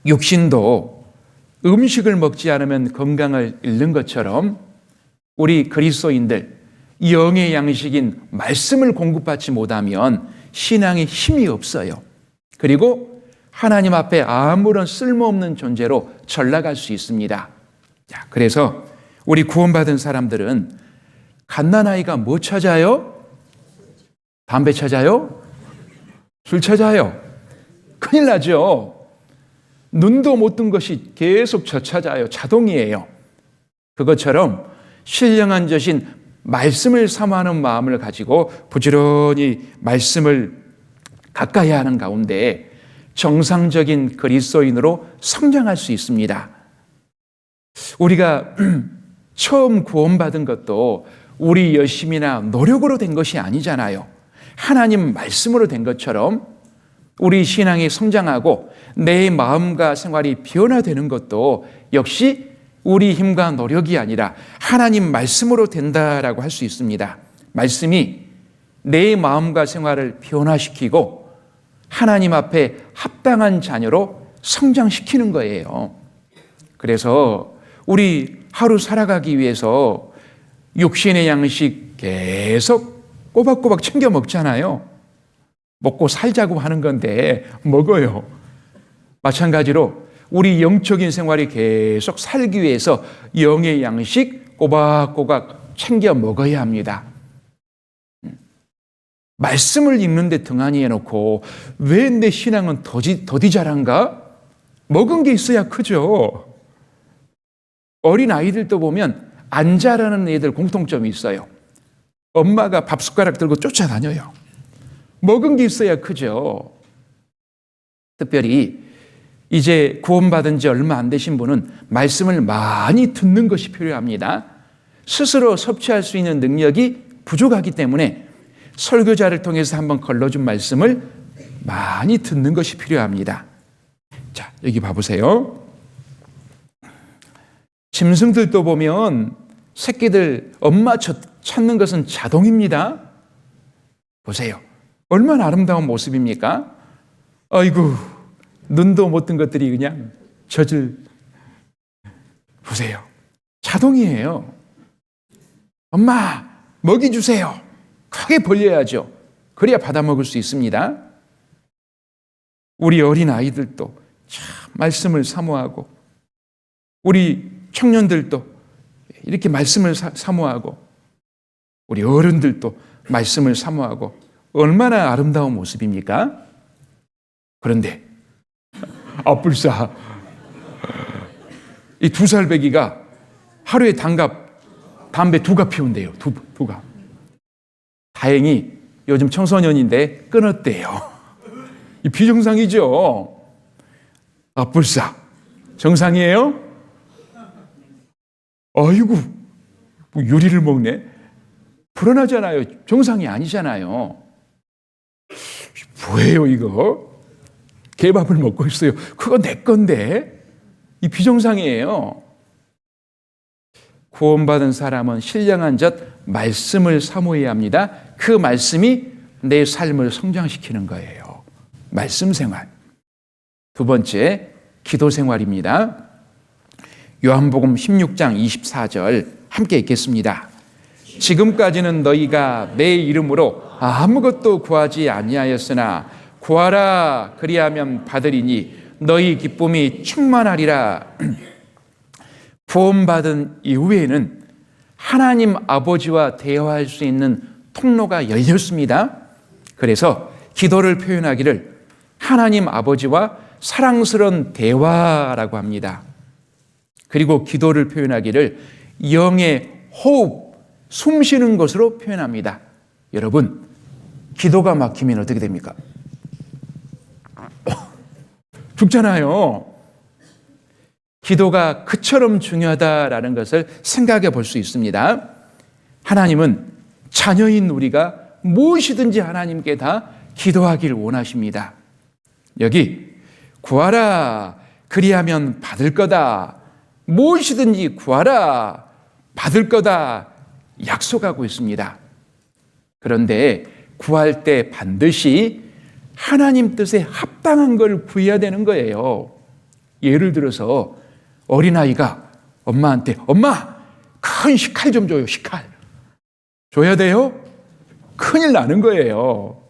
Speaker 1: 육신도 음식을 먹지 않으면 건강을 잃는 것처럼 우리 그리스도인들 영의 양식인 말씀을 공급받지 못하면 신앙에 힘이 없어요. 그리고 하나님 앞에 아무런 쓸모없는 존재로 전락할 수 있습니다. 자, 그래서 우리 구원받은 사람들은 갓난아이가 뭐 찾아요? 담배 찾아요? 술 찾아요? 큰일 나죠. 눈도 못 뜬 것이 계속 찾아요. 자동이에요. 그것처럼 신령한 젖인 말씀을 사모하는 마음을 가지고 부지런히 말씀을 가까이 하는 가운데 정상적인 그리스도인으로 성장할 수 있습니다. 우리가 처음 구원받은 것도 우리 열심이나 노력으로 된 것이 아니잖아요. 하나님 말씀으로 된 것처럼 우리 신앙이 성장하고 내 마음과 생활이 변화되는 것도 역시 우리 힘과 노력이 아니라 하나님 말씀으로 된다라고 할 수 있습니다. 말씀이 내 마음과 생활을 변화시키고 하나님 앞에 합당한 자녀로 성장시키는 거예요. 그래서 우리 하루 살아가기 위해서 육신의 양식 계속 꼬박꼬박 챙겨 먹잖아요. 먹고 살자고 하는 건데 먹어요. 마찬가지로 우리 영적인 생활이 계속 살기 위해서 영의 양식 꼬박꼬박 챙겨 먹어야 합니다. 말씀을 읽는데 등한히 해놓고 왜 내 신앙은 더디 잘한가? 먹은 게 있어야 크죠. 어린 아이들도 보면 안 자라는 애들 공통점이 있어요. 엄마가 밥 숟가락 들고 쫓아다녀요. 먹은 게 있어야 크죠. 특별히 이제 구원받은 지 얼마 안 되신 분은 말씀을 많이 듣는 것이 필요합니다. 스스로 섭취할 수 있는 능력이 부족하기 때문에 설교자를 통해서 한번 걸러준 말씀을 많이 듣는 것이 필요합니다. 자, 여기 봐보세요. 짐승들도 보면 새끼들 엄마 찾는 것은 자동입니다. 보세요. 얼마나 아름다운 모습입니까? 아이고, 눈도 못 뜬 것들이 그냥 젖을 보세요. 자동이에요. 엄마, 먹이 주세요. 크게 벌려야죠. 그래야 받아 먹을 수 있습니다. 우리 어린 아이들도 참 말씀을 사모하고, 우리 청년들도 이렇게 말씀을 사모하고, 우리 어른들도 말씀을 사모하고, 얼마나 아름다운 모습입니까? 그런데 불사 이 2살 배기가 하루에 담배 2갑 피운대요. 2갑. 다행히 요즘 청소년인데 끊었대요. 이 비정상이죠. 불사 정상이에요? 아이고, 뭐 유리를 먹네. 불안하잖아요. 정상이 아니잖아요. 뭐예요 이거? 개밥을 먹고 있어요. 그거 내 건데. 이 비정상이에요. 구원받은 사람은 신령한 젖 말씀을 사모해야 합니다. 그 말씀이 내 삶을 성장시키는 거예요. 말씀 생활. 두 번째, 기도 생활입니다. 요한복음 16장 24절 함께 읽겠습니다. 지금까지는 너희가 내 이름으로 아무것도 구하지 아니하였으나 구하라 그리하면 받으리니 너희 기쁨이 충만하리라. 구원받은 이후에는 하나님 아버지와 대화할 수 있는 통로가 열렸습니다. 그래서 기도를 표현하기를 하나님 아버지와 사랑스러운 대화라고 합니다. 그리고 기도를 표현하기를 영의 호흡, 숨 쉬는 것으로 표현합니다. 여러분, 기도가 막히면 어떻게 됩니까? 죽잖아요. 기도가 그처럼 중요하다라는 것을 생각해 볼 수 있습니다. 하나님은 자녀인 우리가 무엇이든지 하나님께 다 기도하길 원하십니다. 여기 구하라 그리하면 받을 거다. 무엇이든지 구하라 받을 거다 약속하고 있습니다. 그런데 구할 때 반드시 하나님 뜻에 합당한 걸 구해야 되는 거예요. 예를 들어서 어린아이가 엄마한테 엄마 큰 식칼 좀 줘요. 식칼 줘야 돼요? 큰일 나는 거예요.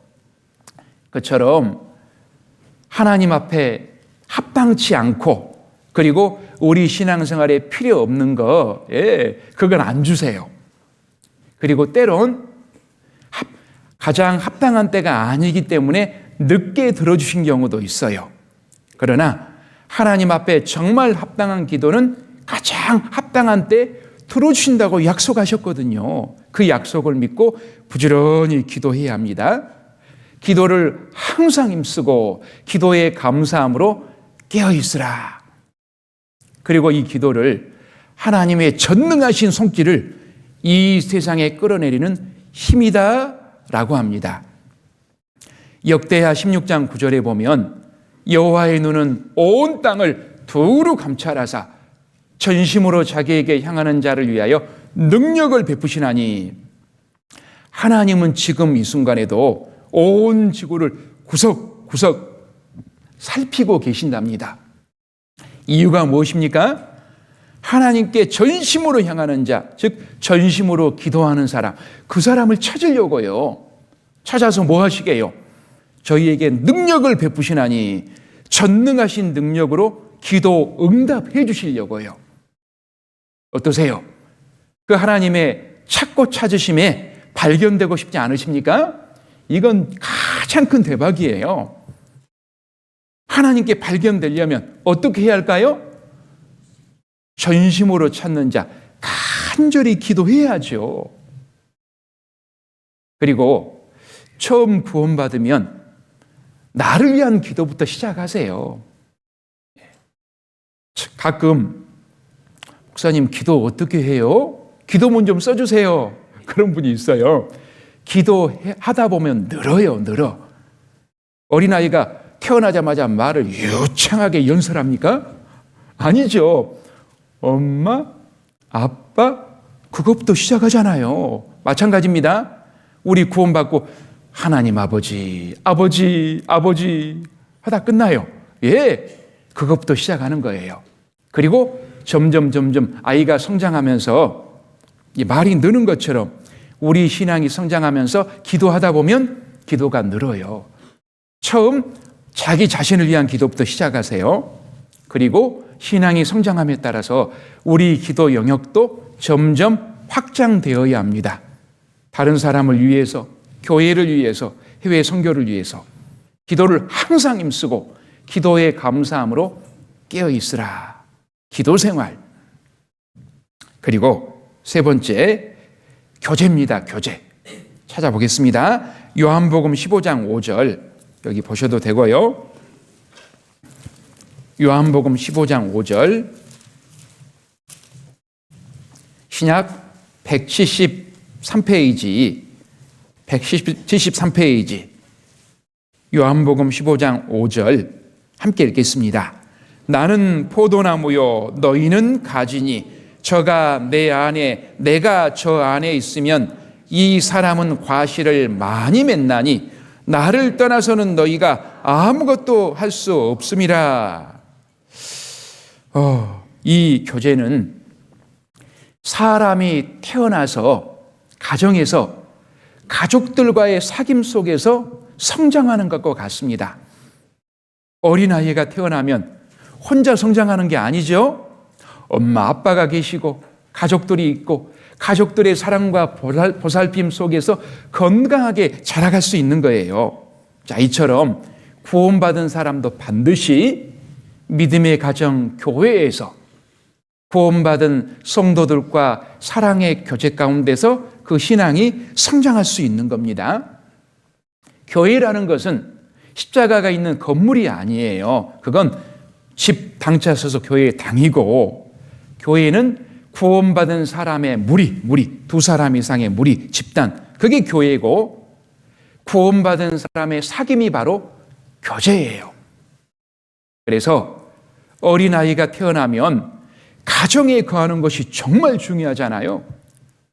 Speaker 1: 그처럼 하나님 앞에 합당치 않고 그리고 우리 신앙생활에 필요 없는 거 그건 안 주세요. 그리고 때론 가장 합당한 때가 아니기 때문에 늦게 들어주신 경우도 있어요. 그러나 하나님 앞에 정말 합당한 기도는 가장 합당한 때 들어주신다고 약속하셨거든요. 그 약속을 믿고 부지런히 기도해야 합니다. 기도를 항상 힘쓰고 기도의 감사함으로 깨어있으라. 그리고 이 기도를 하나님의 전능하신 손길을 이 세상에 끌어내리는 힘이다 라고 합니다. 역대하 16장 9절에 보면 여호와의 눈은 온 땅을 두루 감찰하사 전심으로 자기에게 향하는 자를 위하여 능력을 베푸시나니 하나님은 지금 이 순간에도 온 지구를 구석구석 살피고 계신답니다. 이유가 무엇입니까? 하나님께 전심으로 향하는 자, 즉 전심으로 기도하는 사람, 그 사람을 찾으려고요. 찾아서 뭐 하시게요? 저희에게 능력을 베푸시나니 전능하신 능력으로 기도 응답해 주시려고요. 어떠세요? 그 하나님의 찾고 찾으심에 발견되고 싶지 않으십니까? 이건 가장 큰 대박이에요. 하나님께 발견되려면 어떻게 해야 할까요? 전심으로 찾는 자, 간절히 기도해야죠. 그리고 처음 구원받으면 나를 위한 기도부터 시작하세요. 가끔 목사님 기도 어떻게 해요? 기도문 좀 써주세요. 그런 분이 있어요. 기도하다 보면 늘어. 어린아이가 태어나자마자 말을 유창하게 연설합니까? 아니죠. 엄마, 아빠, 그것부터 시작하잖아요. 마찬가지입니다. 우리 구원받고 하나님 아버지 하다 끝나요. 그것부터 시작하는 거예요. 그리고 점점 아이가 성장하면서 말이 느는 것처럼 우리 신앙이 성장하면서 기도하다 보면 기도가 늘어요. 처음 자기 자신을 위한 기도부터 시작하세요. 그리고 신앙이 성장함에 따라서 우리 기도 영역도 점점 확장되어야 합니다. 다른 사람을 위해서, 교회를 위해서, 해외 선교를 위해서 기도를 항상 힘쓰고 기도의 감사함으로 깨어 있으라. 기도 생활. 그리고 세 번째, 교제입니다. 교제. 찾아보겠습니다. 요한복음 15장 5절 여기 보셔도 되고요. 요한복음 15장 5절 신약 173페이지 173페이지 요한복음 15장 5절 함께 읽겠습니다. 나는 포도나무요 너희는 가지니 저가 내 안에 내가 저 안에 있으면 이 사람은 과실을 많이 맺나니 나를 떠나서는 너희가 아무것도 할 수 없음이라. 이 교제는 사람이 태어나서 가정에서 가족들과의 사귐 속에서 성장하는 것과 같습니다. 어린아이가 태어나면 혼자 성장하는 게 아니죠. 엄마 아빠가 계시고 가족들이 있고 가족들의 사랑과 보살핌 속에서 건강하게 자라갈 수 있는 거예요. 자, 이처럼 구원받은 사람도 반드시 믿음의 가정 교회에서 구원받은 성도들과 사랑의 교제 가운데서 그 신앙이 성장할 수 있는 겁니다. 교회라는 것은 십자가가 있는 건물이 아니에요. 그건 집 당자 서서 교회의 당이고, 교회는 구원받은 사람의 무리, 두 사람 이상의 무리, 집단, 그게 교회고, 구원받은 사람의 사귐이 바로 교제예요. 그래서 어린아이가 태어나면 가정에 거하는 것이 정말 중요하잖아요.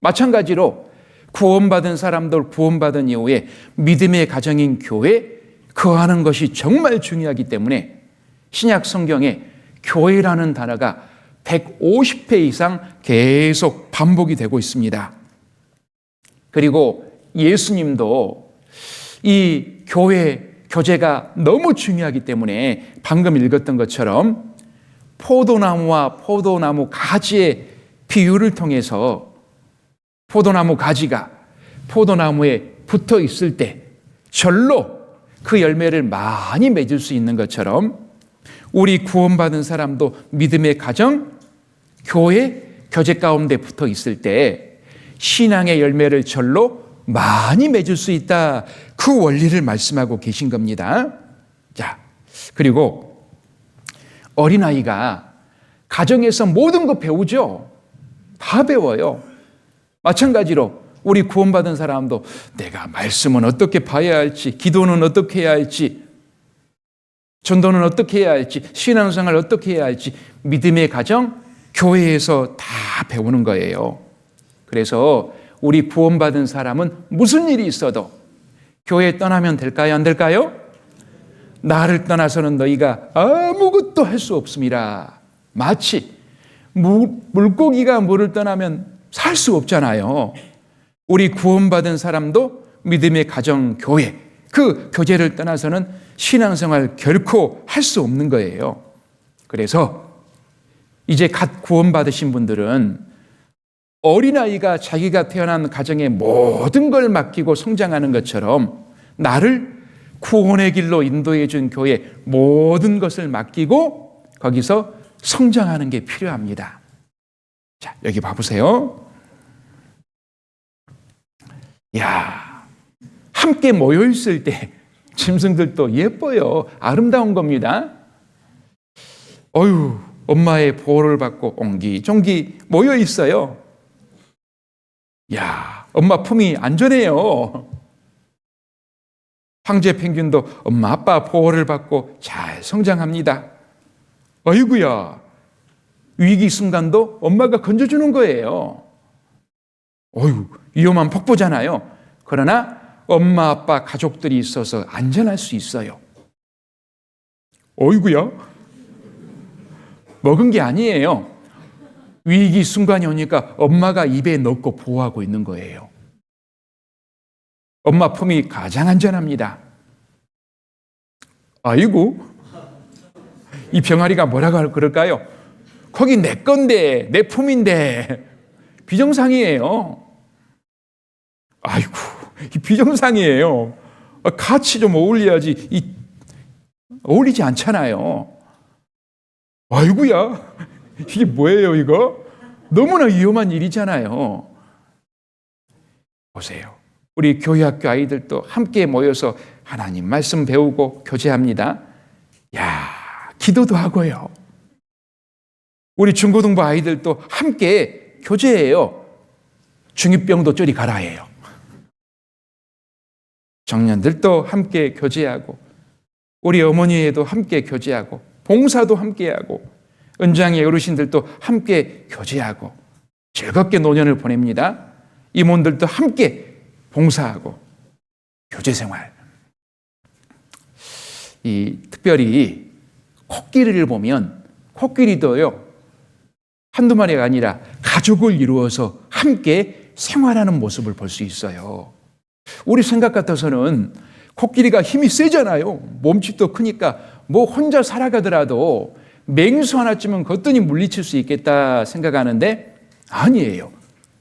Speaker 1: 마찬가지로 구원받은 사람들 구원받은 이후에 믿음의 가정인 교회 거하는 것이 정말 중요하기 때문에 신약 성경에 교회라는 단어가 150회 이상 계속 반복이 되고 있습니다. 그리고 예수님도 이 교회 교제가 너무 중요하기 때문에 방금 읽었던 것처럼 포도나무와 포도나무 가지의 비유를 통해서 포도나무 가지가 포도나무에 붙어 있을 때 절로 그 열매를 많이 맺을 수 있는 것처럼 우리 구원받은 사람도 믿음의 가정, 교회, 교제 가운데 붙어 있을 때 신앙의 열매를 절로 많이 맺을 수 있다. 그 원리를 말씀하고 계신 겁니다. 자, 그리고 어린아이가 가정에서 모든 거 배우죠. 다 배워요. 마찬가지로 우리 구원받은 사람도 내가 말씀은 어떻게 봐야 할지, 기도는 어떻게 해야 할지, 전도는 어떻게 해야 할지, 신앙생활 어떻게 해야 할지 믿음의 가정, 교회에서 다 배우는 거예요. 그래서 우리 구원받은 사람은 무슨 일이 있어도 교회 떠나면 될까요? 안 될까요? 나를 떠나서는 너희가 아무것도 할 수 없음이라. 마치 물고기가 물을 떠나면 살 수 없잖아요. 우리 구원받은 사람도 믿음의 가정, 교회, 그 교제를 떠나서는 신앙생활 결코 할 수 없는 거예요. 그래서 이제 갓 구원받으신 분들은 어린아이가 자기가 태어난 가정의 모든 걸 맡기고 성장하는 것처럼 나를 구원의 길로 인도해 준 교회 모든 것을 맡기고 거기서 성장하는 게 필요합니다. 자, 여기 봐보세요. 야, 함께 모여 있을 때 짐승들도 예뻐요. 아름다운 겁니다. 어휴, 엄마의 보호를 받고 옹기종기 모여 있어요. 야, 엄마 품이 안전해요. 황제 펭귄도 엄마 아빠 보호를 받고 잘 성장합니다. 어이구야, 위기 순간도 엄마가 건져주는 거예요. 어휴, 위험한 폭포잖아요. 그러나 엄마 아빠 가족들이 있어서 안전할 수 있어요. 어이구야, 먹은 게 아니에요. 위기 순간이 오니까 엄마가 입에 넣고 보호하고 있는 거예요. 엄마 품이 가장 안전합니다. 아이고, 이 병아리가 뭐라고 그럴까요? 거기 내 건데, 내 품인데. 비정상이에요. 아이고, 이 비정상이에요. 같이 좀 어울려야지. 어울리지 않잖아요. 아이고야, 이게 뭐예요, 이거? 너무나 위험한 일이잖아요. 보세요. 우리 교회학교 아이들도 함께 모여서 하나님 말씀 배우고 교제합니다. 야, 기도도 하고요. 우리 중고등부 아이들도 함께 교제해요. 중2병도 저리 가라 해요. 청년들도 함께 교제하고, 우리 어머니에도 함께 교제하고, 봉사도 함께하고, 은장의 어르신들도 함께 교제하고, 즐겁게 노년을 보냅니다. 임원들도 함께 봉사하고, 교제생활. 특별히 코끼리를 보면, 코끼리도요, 한두 마리가 아니라 가족을 이루어서 함께 생활하는 모습을 볼 수 있어요. 우리 생각 같아서는 코끼리가 힘이 세잖아요. 몸집도 크니까 뭐 혼자 살아가더라도 맹수 하나쯤은 거뜬히 물리칠 수 있겠다 생각하는데 아니에요.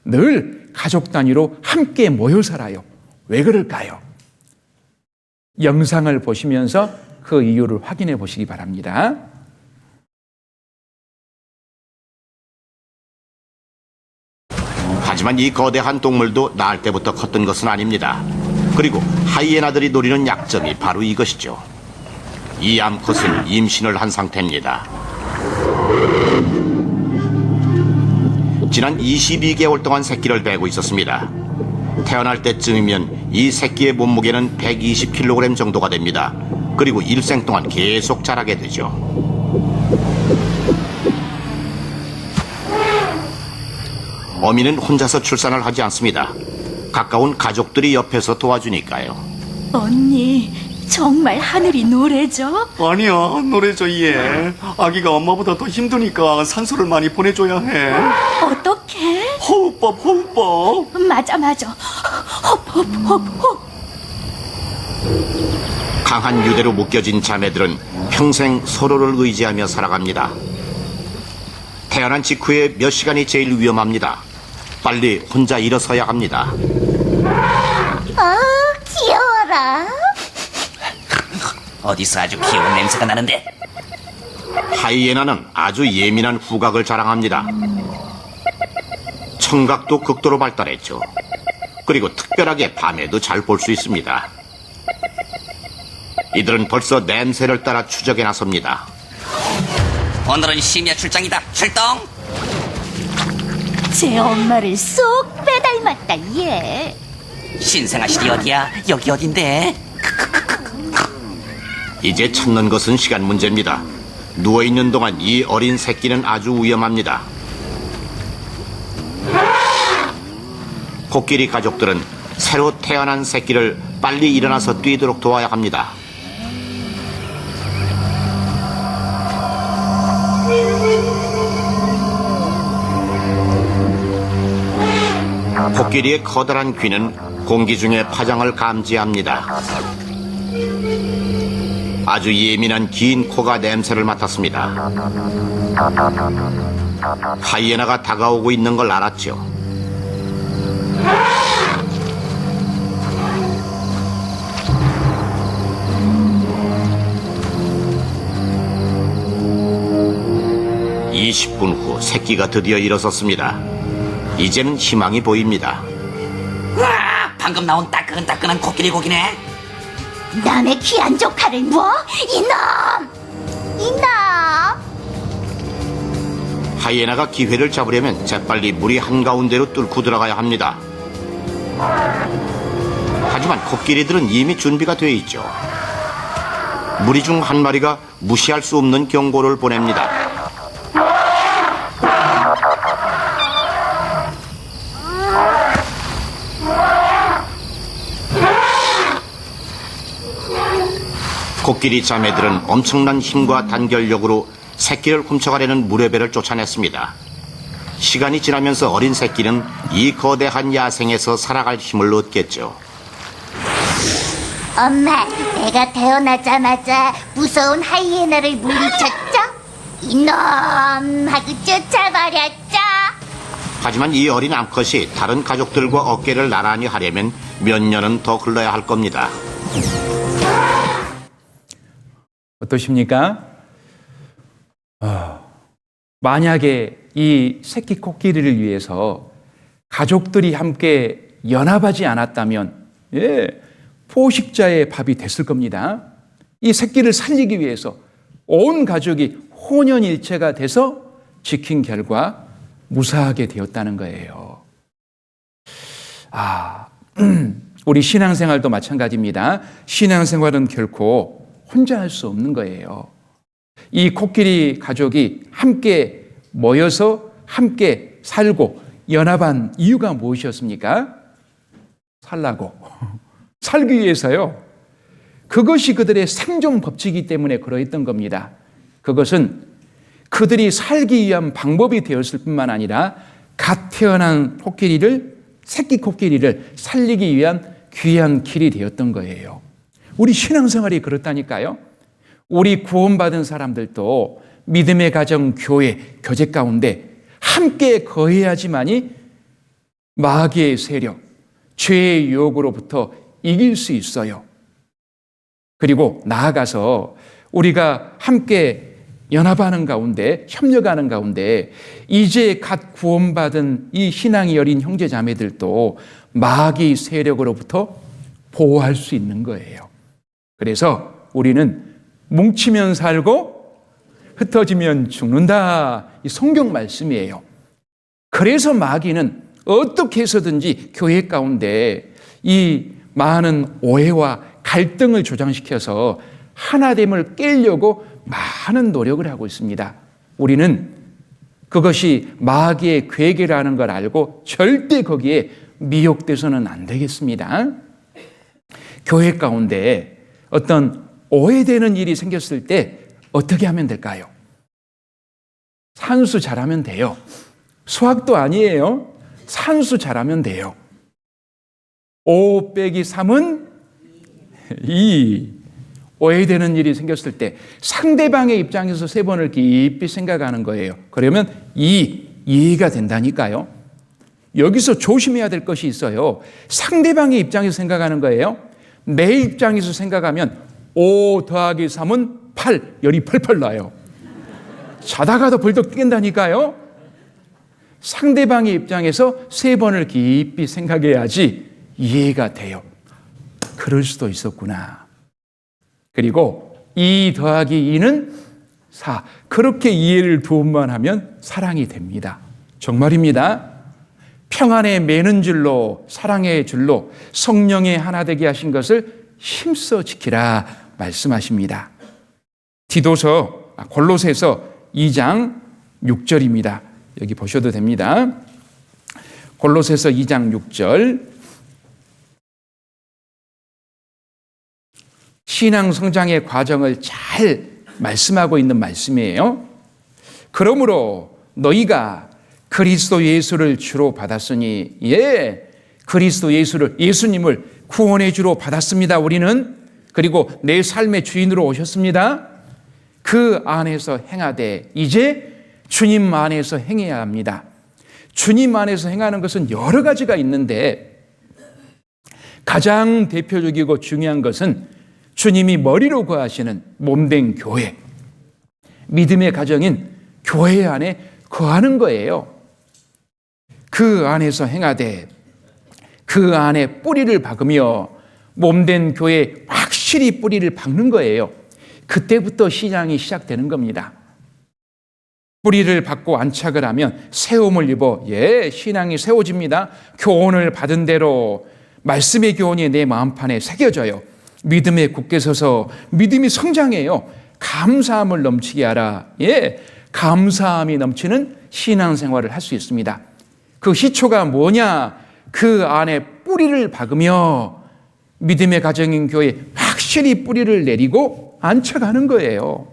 Speaker 1: 늘 가족 단위로 함께 모여 살아요. 왜 그럴까요? 영상을 보시면서 그 이유를 확인해 보시기 바랍니다.
Speaker 7: 하지만 이 거대한 동물도 낳을 때부터 컸던 것은 아닙니다. 그리고 하이에나들이 노리는 약점이 바로 이것이죠. 이 암컷은 임신을 한 상태입니다. 지난 22개월 동안 새끼를 베고 있었습니다. 태어날 때쯤이면 이 새끼의 몸무게는 120kg 정도가 됩니다. 그리고 일생 동안 계속 자라게 되죠. 어미는 혼자서 출산을 하지 않습니다. 가까운 가족들이 옆에서 도와주니까요.
Speaker 8: 언니, 정말 하늘이 노래져?
Speaker 9: 아니야, 노래져 얘. 아기가 엄마보다 더 힘드니까 산소를 많이 보내줘야 해.
Speaker 8: 어떡해?
Speaker 9: 호흡법.
Speaker 8: 맞아. 홉.
Speaker 7: 강한 유대로 묶여진 자매들은 평생 서로를 의지하며 살아갑니다. 태어난 직후에 몇 시간이 제일 위험합니다. 빨리 혼자 일어서야 합니다.
Speaker 8: 귀여워라.
Speaker 10: 어디서 아주 귀여운 냄새가 나는데?
Speaker 7: 하이에나는 아주 예민한 후각을 자랑합니다. 청각도 극도로 발달했죠. 그리고 특별하게 밤에도 잘 볼 수 있습니다. 이들은 벌써 냄새를 따라 추적에 나섭니다.
Speaker 10: 오늘은 심야 출장이다. 출동!
Speaker 8: 제 엄마를 쏙 빼닮았다, 얘.
Speaker 10: 신생아실이 어디야? 여기 어딘데?
Speaker 7: 이제 찾는 것은 시간 문제입니다. 누워있는 동안 이 어린 새끼는 아주 위험합니다. 코끼리 가족들은 새로 태어난 새끼를 빨리 일어나서 뛰도록 도와야 합니다. 코끼리의 커다란 귀는 공기 중의 파장을 감지합니다. 아주 예민한 긴 코가 냄새를 맡았습니다. 하이에나가 다가오고 있는 걸 알았죠. (20분) 후 새끼가 드디어 일어섰습니다. 이제는 희망이 보입니다.
Speaker 10: 와, 방금 나온 따끈따끈한 코끼리 고기네.
Speaker 8: 남의 귀한 조카를 뭐? 이놈!
Speaker 7: 하이에나가 기회를 잡으려면 재빨리 물이 한가운데로 뚫고 들어가야 합니다. 하지만 코끼리들은 이미 준비가 돼 있죠. 무리 중 한 마리가 무시할 수 없는 경고를 보냅니다. 코끼리 자매들은 엄청난 힘과 단결력으로 새끼를 훔쳐가려는 무례배를 쫓아냈습니다. 시간이 지나면서 어린 새끼는 이 거대한 야생에서 살아갈 힘을 얻겠죠.
Speaker 8: 엄마, 내가 태어나자마자 무서운 하이에나를 물리쳤죠? 이놈 하고 쫓아버렸죠?
Speaker 7: 하지만 이 어린 암컷이 다른 가족들과 어깨를 나란히 하려면 몇 년은 더 흘러야 할 겁니다.
Speaker 1: 어떠십니까? 만약에 이 새끼 코끼리를 위해서 가족들이 함께 연합하지 않았다면 포식자의 밥이 됐을 겁니다. 이 새끼를 살리기 위해서 온 가족이 혼연일체가 돼서 지킨 결과 무사하게 되었다는 거예요. 우리 신앙생활도 마찬가지입니다. 신앙생활은 결코 혼자 할 수 없는 거예요. 이 코끼리 가족이 함께 모여서 함께 살고 연합한 이유가 무엇이었습니까? 살라고. 살기 위해서요. 그것이 그들의 생존 법칙이기 때문에 그러했던 겁니다. 그것은 그들이 살기 위한 방법이 되었을 뿐만 아니라 갓 태어난 새끼 코끼리를 살리기 위한 귀한 길이 되었던 거예요. 우리 신앙생활이 그렇다니까요. 우리 구원받은 사람들도 믿음의 가정, 교회, 교제 가운데 함께 거해야지만이 마귀의 세력, 죄의 유혹으로부터 이길 수 있어요. 그리고 나아가서 우리가 함께 연합하는 가운데, 협력하는 가운데 이제 갓 구원받은 이 신앙이 어린 형제 자매들도 마귀 세력으로부터 보호할 수 있는 거예요. 그래서 우리는 뭉치면 살고 흩어지면 죽는다. 이 성경 말씀이에요. 그래서 마귀는 어떻게 해서든지 교회 가운데 이 많은 오해와 갈등을 조장시켜서 하나됨을 깨려고 많은 노력을 하고 있습니다. 우리는 그것이 마귀의 괴계라는 걸 알고 절대 거기에 미혹돼서는 안 되겠습니다. 교회 가운데 어떤 오해되는 일이 생겼을 때 어떻게 하면 될까요? 산수 잘하면 돼요. 수학도 아니에요. 산수 잘하면 돼요. 5 빼기 3은 2. 오해되는 일이 생겼을 때 상대방의 입장에서 3번을 깊이 생각하는 거예요. 그러면 이해가 된다니까요. 여기서 조심해야 될 것이 있어요. 상대방의 입장에서 생각하는 거예요. 내 입장에서 생각하면 5 더하기 3은 8, 열이 펄펄 나요. 자다가도 벌떡 깬다니까요. 상대방의 입장에서 3번을 깊이 생각해야지 이해가 돼요. 그럴 수도 있었구나. 그리고 2 더하기 2는 4. 그렇게 이해를 2번만 하면 사랑이 됩니다. 정말입니다. 평안에 매는 줄로 사랑의 줄로 성령의 하나 되게 하신 것을 힘써 지키라 말씀하십니다. 골로새서 2장 6절입니다. 여기 보셔도 됩니다. 골로새서 2장 6절. 신앙 성장의 과정을 잘 말씀하고 있는 말씀이에요. 그러므로 너희가 그리스도 예수를 주로 받았으니, 그리스도 예수님을 구원의 주로 받았습니다. 우리는. 그리고 내 삶의 주인으로 오셨습니다. 그 안에서 행하되 이제 주님 안에서 행해야 합니다. 주님 안에서 행하는 것은 여러 가지가 있는데 가장 대표적이고 중요한 것은 주님이 머리로 거하시는 몸된 교회, 믿음의 가정인 교회 안에 거하는 거예요. 그 안에서 행하되 그 안에 뿌리를 박으며 몸된 교회에 확실히 뿌리를 박는 거예요. 그때부터 신앙이 시작되는 겁니다. 뿌리를 박고 안착을 하면 세움을 입어 신앙이 세워집니다. 교훈을 받은 대로 말씀의 교훈이 내 마음판에 새겨져요. 믿음에 굳게 서서 믿음이 성장해요. 감사함을 넘치게 하라. 감사함이 넘치는 신앙생활을 할 수 있습니다. 그 시초가 뭐냐? 그 안에 뿌리를 박으며 믿음의 가정인 교회에 확실히 뿌리를 내리고 안착하는 거예요.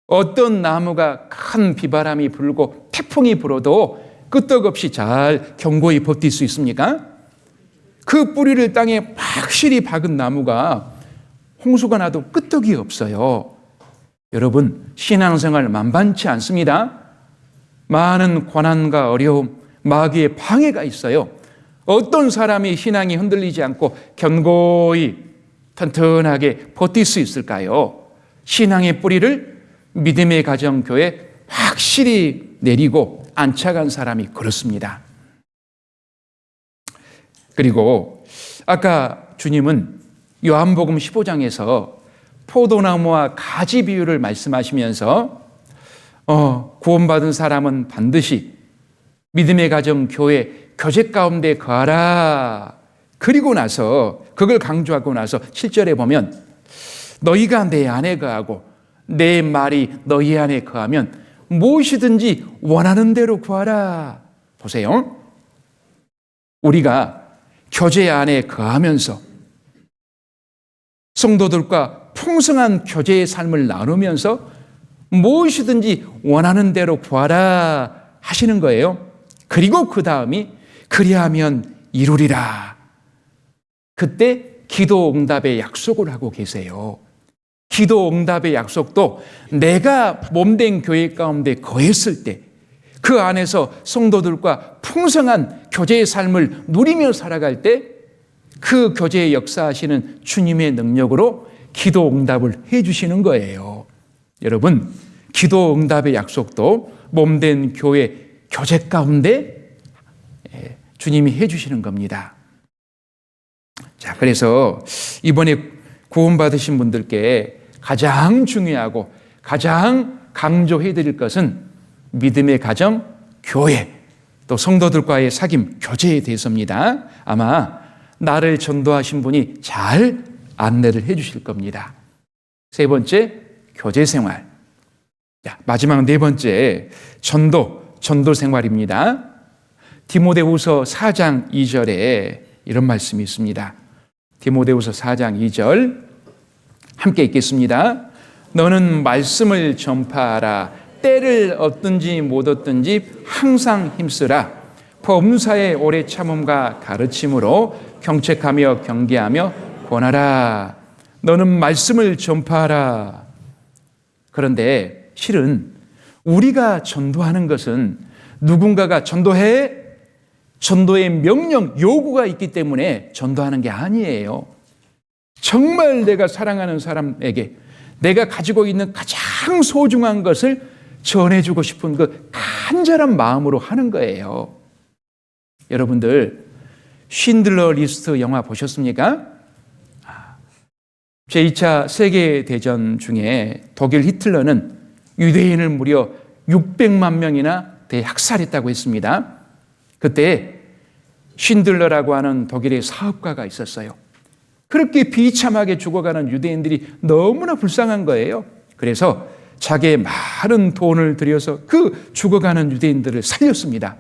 Speaker 1: 어떤 나무가 큰 비바람이 불고 태풍이 불어도 끄떡없이 잘 견고히 버틸 수 있습니까? 그 뿌리를 땅에 확실히 박은 나무가 홍수가 나도 끄떡이 없어요. 여러분, 신앙생활 만만치 않습니다. 많은 고난과 어려움, 마귀의 방해가 있어요. 어떤 사람이 신앙이 흔들리지 않고 견고히 튼튼하게 버틸 수 있을까요? 신앙의 뿌리를 믿음의 가정교회에 확실히 내리고 안착한 사람이 그렇습니다. 그리고 아까 주님은 요한복음 15장에서 포도나무와 가지 비유를 말씀하시면서 구원받은 사람은 반드시 믿음의 가정 교회 교제 가운데 거하라. 그리고 나서 그걸 강조하고 나서 7절에 보면 너희가 내 안에 거하고 내 말이 너희 안에 거하면 무엇이든지 원하는 대로 구하라. 보세요. 우리가 교제 안에 거하면서 성도들과 풍성한 교제의 삶을 나누면서 무엇이든지 원하는 대로 구하라 하시는 거예요. 그리고 그 다음이 그리하면 이루리라. 그때 기도 응답의 약속을 하고 계세요. 기도 응답의 약속도 내가 몸된 교회 가운데 거했을 때 그 안에서 성도들과 풍성한 교제의 삶을 누리며 살아갈 때 그 교제에 역사하시는 주님의 능력으로 기도 응답을 해 주시는 거예요. 여러분, 기도 응답의 약속도 몸된 교회 교제 가운데 주님이 해 주시는 겁니다. 자, 그래서 이번에 구원받으신 분들께 가장 중요하고 가장 강조해 드릴 것은 믿음의 가정, 교회, 또 성도들과의 사귐, 교제에 대해서입니다. 아마 나를 전도하신 분이 잘 안내를 해 주실 겁니다. 세 번째, 교제 생활. 마지막 네 번째, 전도 생활입니다. 디모데후서 4장 2절에 이런 말씀이 있습니다. 디모데후서 4장 2절 함께 읽겠습니다. 너는 말씀을 전파하라. 때를 얻든지 못 얻든지 항상 힘쓰라. 범사에 오래 참음과 가르침으로 경책하며 경계하며 권하라. 너는 말씀을 전파하라. 그런데 실은 우리가 전도하는 것은 누군가가 전도해? 전도의 명령, 요구가 있기 때문에 전도하는 게 아니에요. 정말 내가 사랑하는 사람에게 내가 가지고 있는 가장 소중한 것을 전해주고 싶은 그 간절한 마음으로 하는 거예요. 여러분들 쉰들러 리스트 영화 보셨습니까? 제2차 세계대전 중에 독일 히틀러는 유대인을 무려 600만 명이나 대학살했다고 했습니다. 그때 쉰들러라고 하는 독일의 사업가가 있었어요. 그렇게 비참하게 죽어가는 유대인들이 너무나 불쌍한 거예요. 그래서 자기의 많은 돈을 들여서 그 죽어가는 유대인들을 살렸습니다.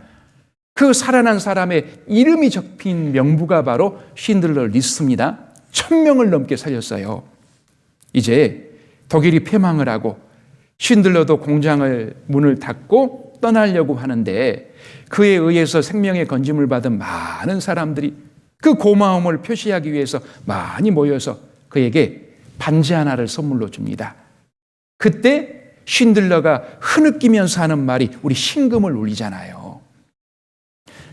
Speaker 1: 그 살아난 사람의 이름이 적힌 명부가 바로 쉰들러 리스트입니다. 1000명을 넘게 살렸어요. 이제 독일이 패망을 하고 쉰들러도 공장을 문을 닫고 떠나려고 하는데 그에 의해서 생명의 건짐을 받은 많은 사람들이 그 고마움을 표시하기 위해서 많이 모여서 그에게 반지 하나를 선물로 줍니다. 그때 쉰들러가 흐느끼면서 하는 말이 우리 신금을 울리잖아요.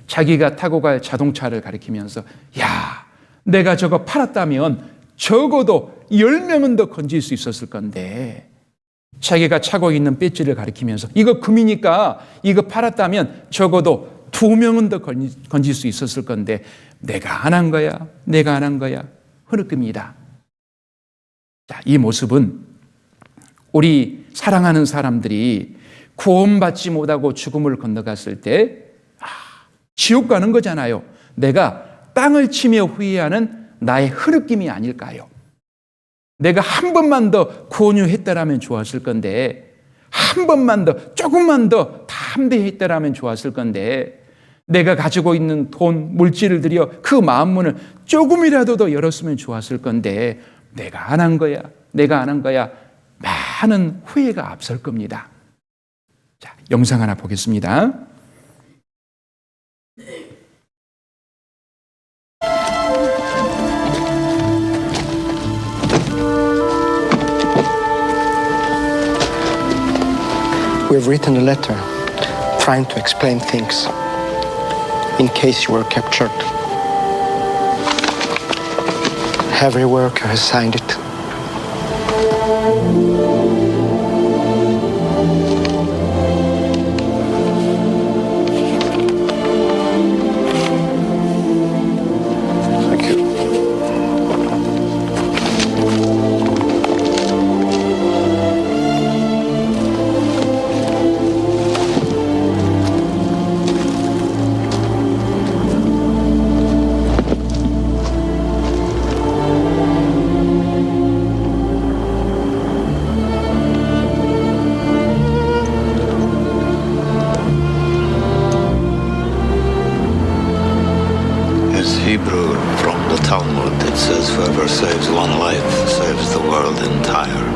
Speaker 1: 자기가 타고 갈 자동차를 가리키면서 야, 내가 저거 팔았다면 적어도 10명은 더 건질 수 있었을 건데 자기가 차고 있는 배지를 가리키면서 이거 금이니까 이거 팔았다면 적어도 2명은 더 건질 수 있었을 건데 내가 안 한 거야. 내가 안 한 거야. 흐느낍니다. 자, 이 모습은 우리 사랑하는 사람들이 구원받지 못하고 죽음을 건너갔을 때 지옥 가는 거잖아요. 내가 땅을 치며 후회하는 나의 흐느낌이 아닐까요? 내가 한 번만 더 권유했더라면 좋았을 건데 한 번만 더 조금만 더 담대했더라면 좋았을 건데 내가 가지고 있는 돈, 물질을 들여 그 마음문을 조금이라도 더 열었으면 좋았을 건데 내가 안 한 거야. 내가 안 한 거야. 많은 후회가 앞설 겁니다. 자, 영상 하나 보겠습니다.
Speaker 11: We've written a letter trying to explain things in case you were captured. Every worker has signed it.
Speaker 9: Thank you.
Speaker 12: It's Hebrew from the Talmud. It says, whoever saves one life saves the world entire.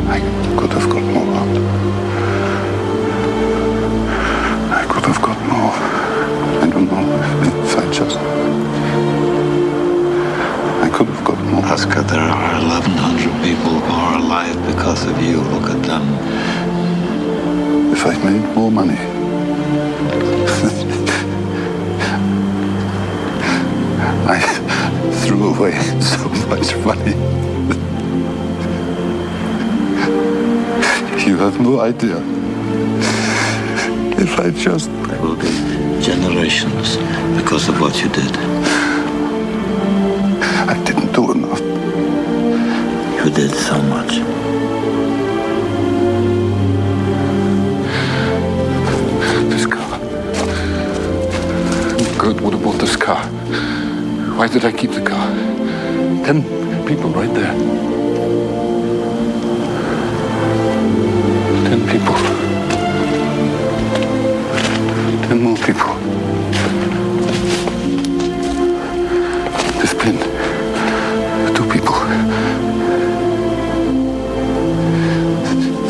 Speaker 9: I could have got more out. I could have got more. I don't know if I just... I could have got more.
Speaker 12: Oscar, there are 1,100 people who are alive because of you. Look at them.
Speaker 9: If I'd made more money. I threw away so much money. You have no idea. If I just...
Speaker 12: There will be generations because of what you did.
Speaker 9: I didn't do enough.
Speaker 12: You did so much.
Speaker 9: This car. Kurt would have bought this car. Why did I keep the car? 10 people right there. 10 people. 10 more people. This pin. 2 people.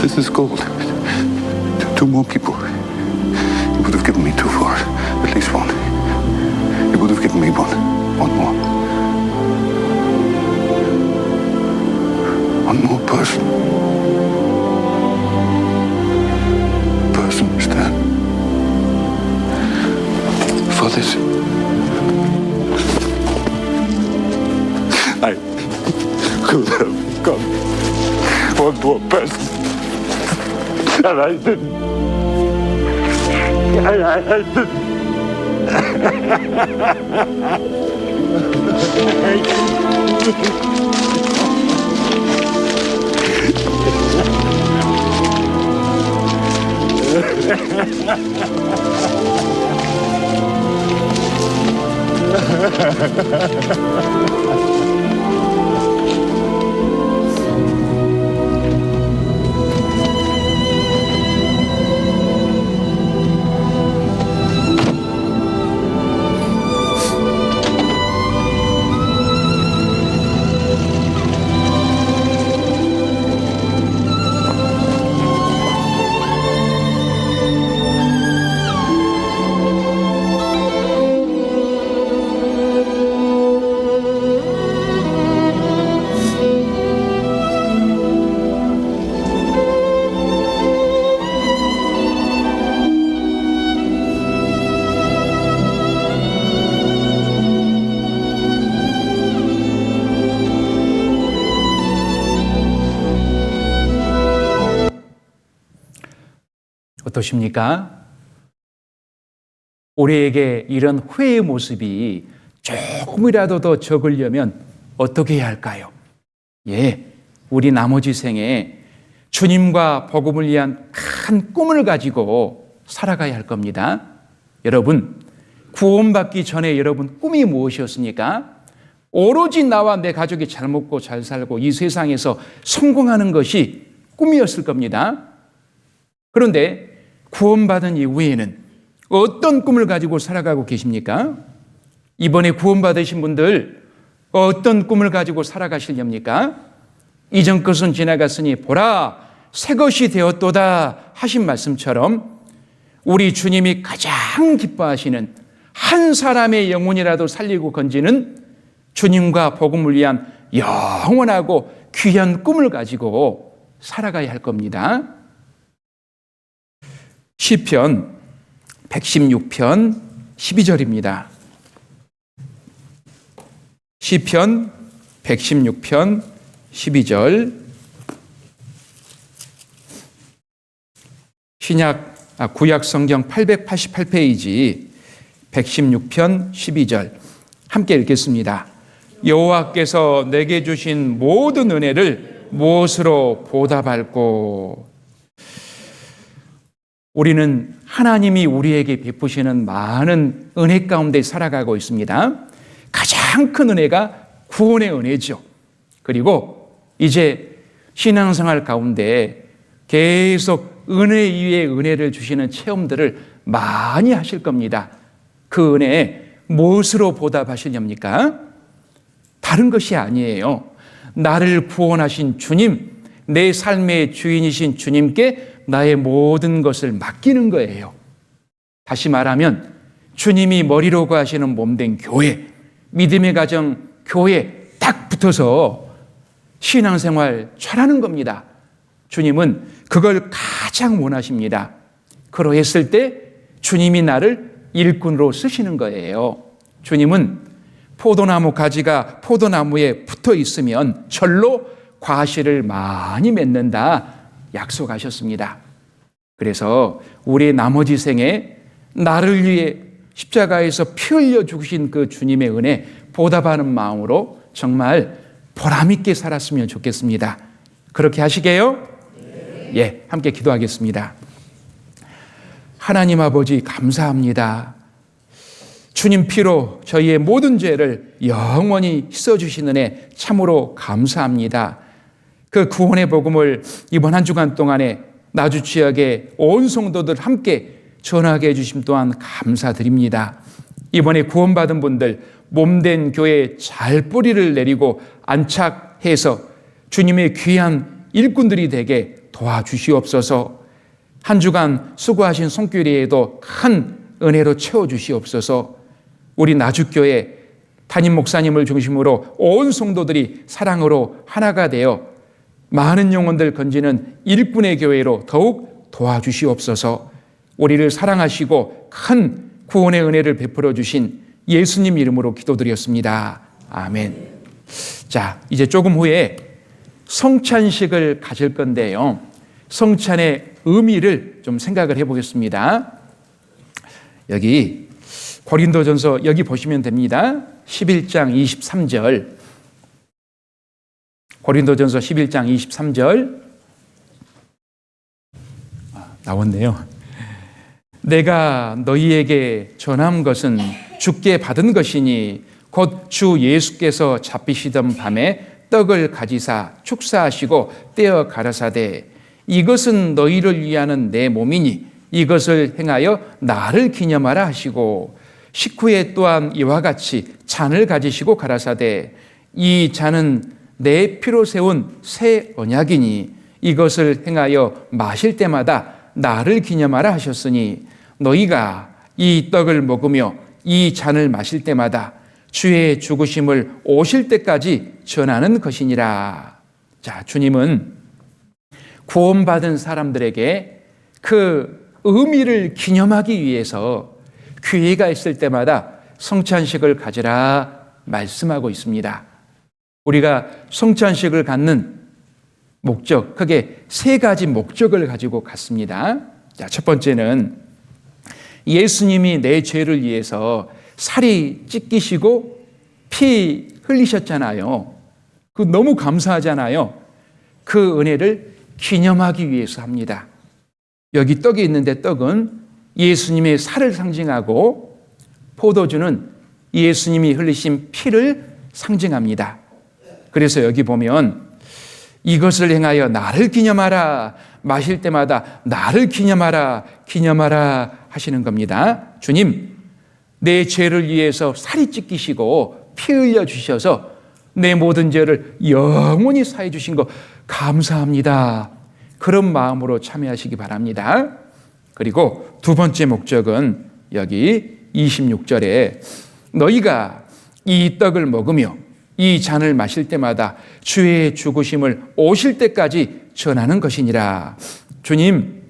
Speaker 9: This is gold. 2 more people. You would have given me 2 for it. At least 1. You would have given me 1. 1 more. 1 more person. Person stand for this. I could have got 1 more person. And I didn't. I didn't.
Speaker 1: 어떠십니까? 우리에게 이런 회의 모습이 조금이라도 더 적으려면 어떻게 해야 할까요? 예, 우리 나머지 생에 주님과 복음을 위한 큰 꿈을 가지고 살아가야 할 겁니다. 여러분, 구원받기 전에 여러분 꿈이 무엇이었습니까? 오로지 나와 내 가족이 잘 먹고 잘 살고 이 세상에서 성공하는 것이 꿈이었을 겁니다. 그런데 구원받은 이후에는 어떤 꿈을 가지고 살아가고 계십니까? 이번에 구원받으신 분들 어떤 꿈을 가지고 살아가시렵니까? 이전 것은 지나갔으니 보라 새 것이 되었도다 하신 말씀처럼 우리 주님이 가장 기뻐하시는 한 사람의 영혼이라도 살리고 건지는 주님과 복음을 위한 영원하고 귀한 꿈을 가지고 살아가야 할 겁니다. 시편 116편 12절입니다. 시편 116편 12절 구약 성경 888페이지 116편 12절 함께 읽겠습니다. 여호와께서 내게 주신 모든 은혜를 무엇으로 보답할꼬. 우리는 하나님이 우리에게 베푸시는 많은 은혜 가운데 살아가고 있습니다. 가장 큰 은혜가 구원의 은혜죠. 그리고 이제 신앙생활 가운데 계속 은혜 위에 은혜를 주시는 체험들을 많이 하실 겁니다. 그 은혜 무엇으로 보답하시렵니까? 다른 것이 아니에요. 나를 구원하신 주님, 내 삶의 주인이신 주님께 나의 모든 것을 맡기는 거예요. 다시 말하면 주님이 머리로고 하시는 몸된 교회, 믿음의 가정 교회 딱 붙어서 신앙생활 잘하는 겁니다. 주님은 그걸 가장 원하십니다. 그러했을 때 주님이 나를 일꾼으로 쓰시는 거예요. 주님은 포도나무 가지가 포도나무에 붙어 있으면 절로 과실을 많이 맺는다 약속하셨습니다. 그래서 우리의 나머지 생에 나를 위해 십자가에서 피 흘려 죽으신 그 주님의 은혜 보답하는 마음으로 정말 보람있게 살았으면 좋겠습니다. 그렇게 하시게요? 예, 함께 기도하겠습니다. 하나님 아버지 감사합니다. 주님 피로 저희의 모든 죄를 영원히 씻어주신 은혜 참으로 감사합니다. 그 구원의 복음을 이번 한 주간 동안에 나주 지역의 온 성도들 함께 전하게 해주심 또한 감사드립니다. 이번에 구원받은 분들 몸된 교회에 잘 뿌리를 내리고 안착해서 주님의 귀한 일꾼들이 되게 도와주시옵소서. 한 주간 수고하신 손길에도 큰 은혜로 채워주시옵소서. 우리 나주교회 담임 목사님을 중심으로 온 성도들이 사랑으로 하나가 되어 많은 영혼들 건지는 일꾼의 교회로 더욱 도와주시옵소서. 우리를 사랑하시고 큰 구원의 은혜를 베풀어 주신 예수님 이름으로 기도드렸습니다. 아멘. 자, 이제 조금 후에 성찬식을 가질 건데요. 성찬의 의미를 좀 생각을 해보겠습니다. 여기 고린도전서 여기 보시면 됩니다. 11장 23절. 고린도전서 11장 23절. 나왔네요. 내가 너희에게 전한 것은 주께 받은 것이니 곧 주 예수께서 잡히시던 밤에 떡을 가지사 축사하시고 떼어 가라사대 이것은 너희를 위하는 내 몸이니 이것을 행하여 나를 기념하라 하시고 식후에 또한 이와 같이 잔을 가지시고 가라사대 이 잔은 내 피로 세운 새 언약이니 이것을 행하여 마실 때마다 나를 기념하라 하셨으니 너희가 이 떡을 먹으며 이 잔을 마실 때마다 주의 죽으심을 오실 때까지 전하는 것이니라. 자, 주님은 구원받은 사람들에게 그 의미를 기념하기 위해서 기회가 있을 때마다 성찬식을 가지라 말씀하고 있습니다. 우리가 성찬식을 갖는 목적, 크게 세 가지 목적을 가지고 갔습니다. 자, 첫 번째는 예수님이 내 죄를 위해서 살이 찢기시고 피 흘리셨잖아요. 그 너무 감사하잖아요. 그 은혜를 기념하기 위해서 합니다. 여기 떡이 있는데 떡은 예수님의 살을 상징하고 포도주는 예수님이 흘리신 피를 상징합니다. 그래서 여기 보면 이것을 행하여 나를 기념하라, 마실 때마다 나를 기념하라, 기념하라 하시는 겁니다. 주님, 내 죄를 위해서 살이 찢기시고 피 흘려 주셔서 내 모든 죄를 영원히 사해 주신 거 감사합니다. 그런 마음으로 참여하시기 바랍니다. 그리고 두 번째 목적은 여기 26절에 너희가 이 떡을 먹으며 이 잔을 마실 때마다 주의 죽으심을 오실 때까지 전하는 것이니라. 주님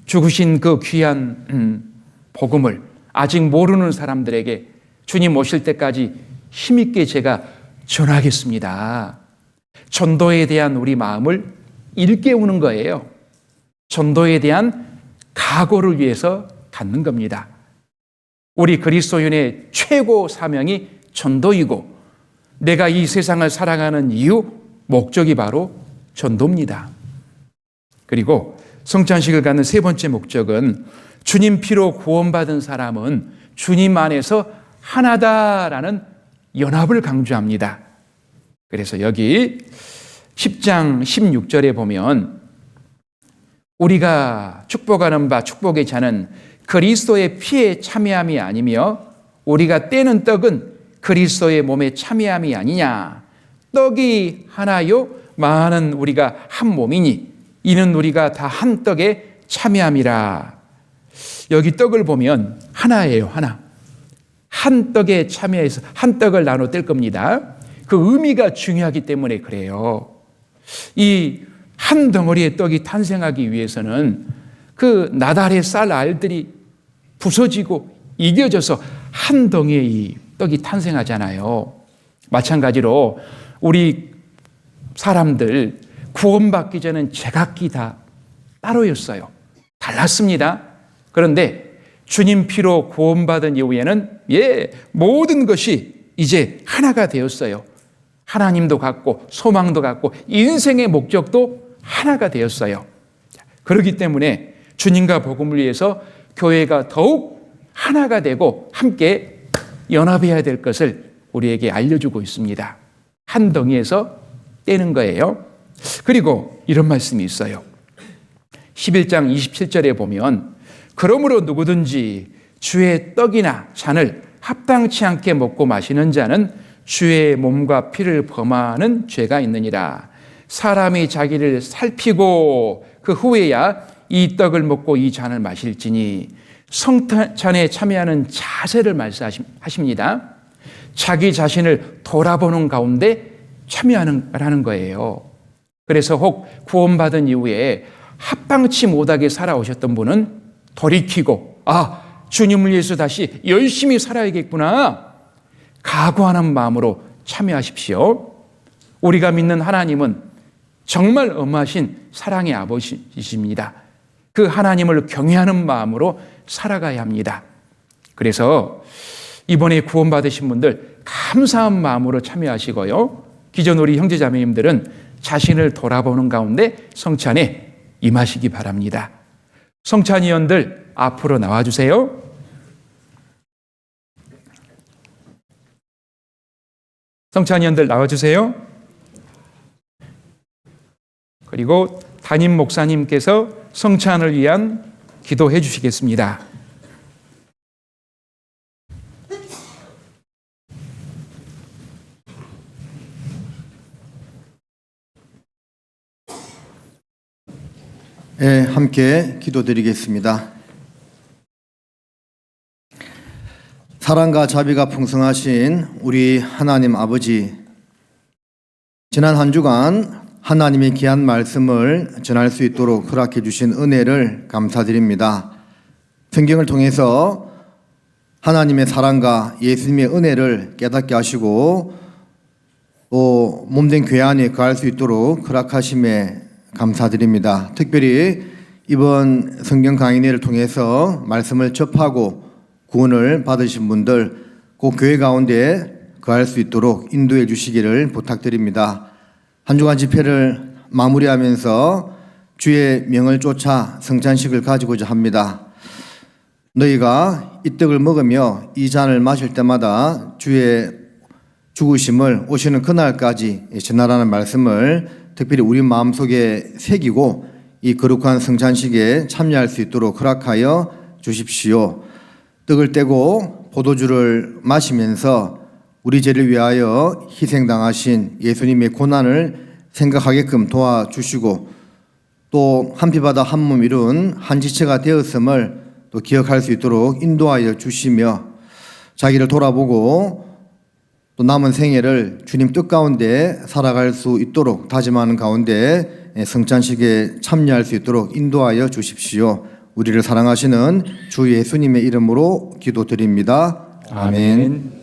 Speaker 1: 죽으신 그 귀한 복음을 아직 모르는 사람들에게 주님 오실 때까지 힘있게 제가 전하겠습니다. 전도에 대한 우리 마음을 일깨우는 거예요. 전도에 대한 각오를 위해서 갖는 겁니다. 우리 그리스도인의 최고 사명이 전도이고 내가 이 세상을 살아가는 이유, 목적이 바로 전도입니다. 그리고 성찬식을 갖는 세 번째 목적은 주님 피로 구원받은 사람은 주님 안에서 하나다라는 연합을 강조합니다. 그래서 여기 10장 16절에 보면 우리가 축복하는 바 축복의 잔은 그리스도의 피에 참여함이 아니며 우리가 떼는 떡은 그리스도의 몸에 참여함이 아니냐. 떡이 하나요 많은 우리가 한 몸이니 이는 우리가 다 한 떡에 참여함이라. 여기 떡을 보면 하나예요. 하나. 한 떡에 참여해서 한 떡을 나눠 뗄 겁니다. 그 의미가 중요하기 때문에 그래요. 이 한 덩어리의 떡이 탄생하기 위해서는 그 나달의 쌀 알들이 부서지고 이겨져서 한 덩이의 이 떡이 탄생하잖아요. 마찬가지로 우리 사람들 구원받기 전엔 제각기 다 따로였어요. 달랐습니다. 그런데 주님 피로 구원받은 이후에는 모든 것이 이제 하나가 되었어요. 하나님도 같고 소망도 같고 인생의 목적도 하나가 되었어요. 그렇기 때문에 주님과 복음을 위해서 교회가 더욱 하나가 되고 함께 연합해야 될 것을 우리에게 알려주고 있습니다. 한 덩이에서 떼는 거예요. 그리고 이런 말씀이 있어요. 11장 27절에 보면 그러므로 누구든지 주의 떡이나 잔을 합당치 않게 먹고 마시는 자는 주의 몸과 피를 범하는 죄가 있느니라. 사람이 자기를 살피고 그 후에야 이 떡을 먹고 이 잔을 마실지니. 성찬에 참여하는 자세를 말씀하십니다. 자기 자신을 돌아보는 가운데 참여하는 거예요. 그래서 혹 구원받은 이후에 합당치 못하게 살아오셨던 분은 돌이키고 주님을 위해서 다시 열심히 살아야겠구나 각오하는 마음으로 참여하십시오. 우리가 믿는 하나님은 정말 엄하신 사랑의 아버지이십니다. 그 하나님을 경외하는 마음으로 살아가야 합니다. 그래서 이번에 구원받으신 분들 감사한 마음으로 참여하시고요. 기존 우리 형제자매님들은 자신을 돌아보는 가운데 성찬에 임하시기 바랍니다. 성찬위원들 앞으로 나와주세요. 성찬위원들 나와주세요. 그리고 담임 목사님께서 성찬을 위한 기도해 주시겠습니다.
Speaker 13: 네, 함께 기도드리겠습니다. 사랑과 자비가 풍성하신 우리 하나님 아버지, 지난 한 주간 하나님의 귀한 말씀을 전할 수 있도록 허락해 주신 은혜를 감사드립니다. 성경을 통해서 하나님의 사랑과 예수님의 은혜를 깨닫게 하시고 또 몸된 교회 안에 거할 수 있도록 허락하심에 감사드립니다. 특별히 이번 성경 강의회를 통해서 말씀을 접하고 구원을 받으신 분들 꼭 교회 가운데 거할 수 있도록 인도해 주시기를 부탁드립니다. 한 주간 집회를 마무리하면서 주의 명을 쫓아 성찬식을 가지고자 합니다. 너희가 이 떡을 먹으며 이 잔을 마실 때마다 주의 죽으심을 오시는 그날까지 전하라는 말씀을 특별히 우리 마음속에 새기고 이 거룩한 성찬식에 참여할 수 있도록 허락하여 주십시오. 떡을 떼고 포도주를 마시면서 우리 죄를 위하여 희생당하신 예수님의 고난을 생각하게끔 도와주시고 또 한 피바다 한 몸 이룬 한 지체가 되었음을 또 기억할 수 있도록 인도하여 주시며 자기를 돌아보고 또 남은 생애를 주님 뜻 가운데 살아갈 수 있도록 다짐하는 가운데 성찬식에 참여할 수 있도록 인도하여 주십시오. 우리를 사랑하시는 주 예수님의 이름으로 기도드립니다. 아멘.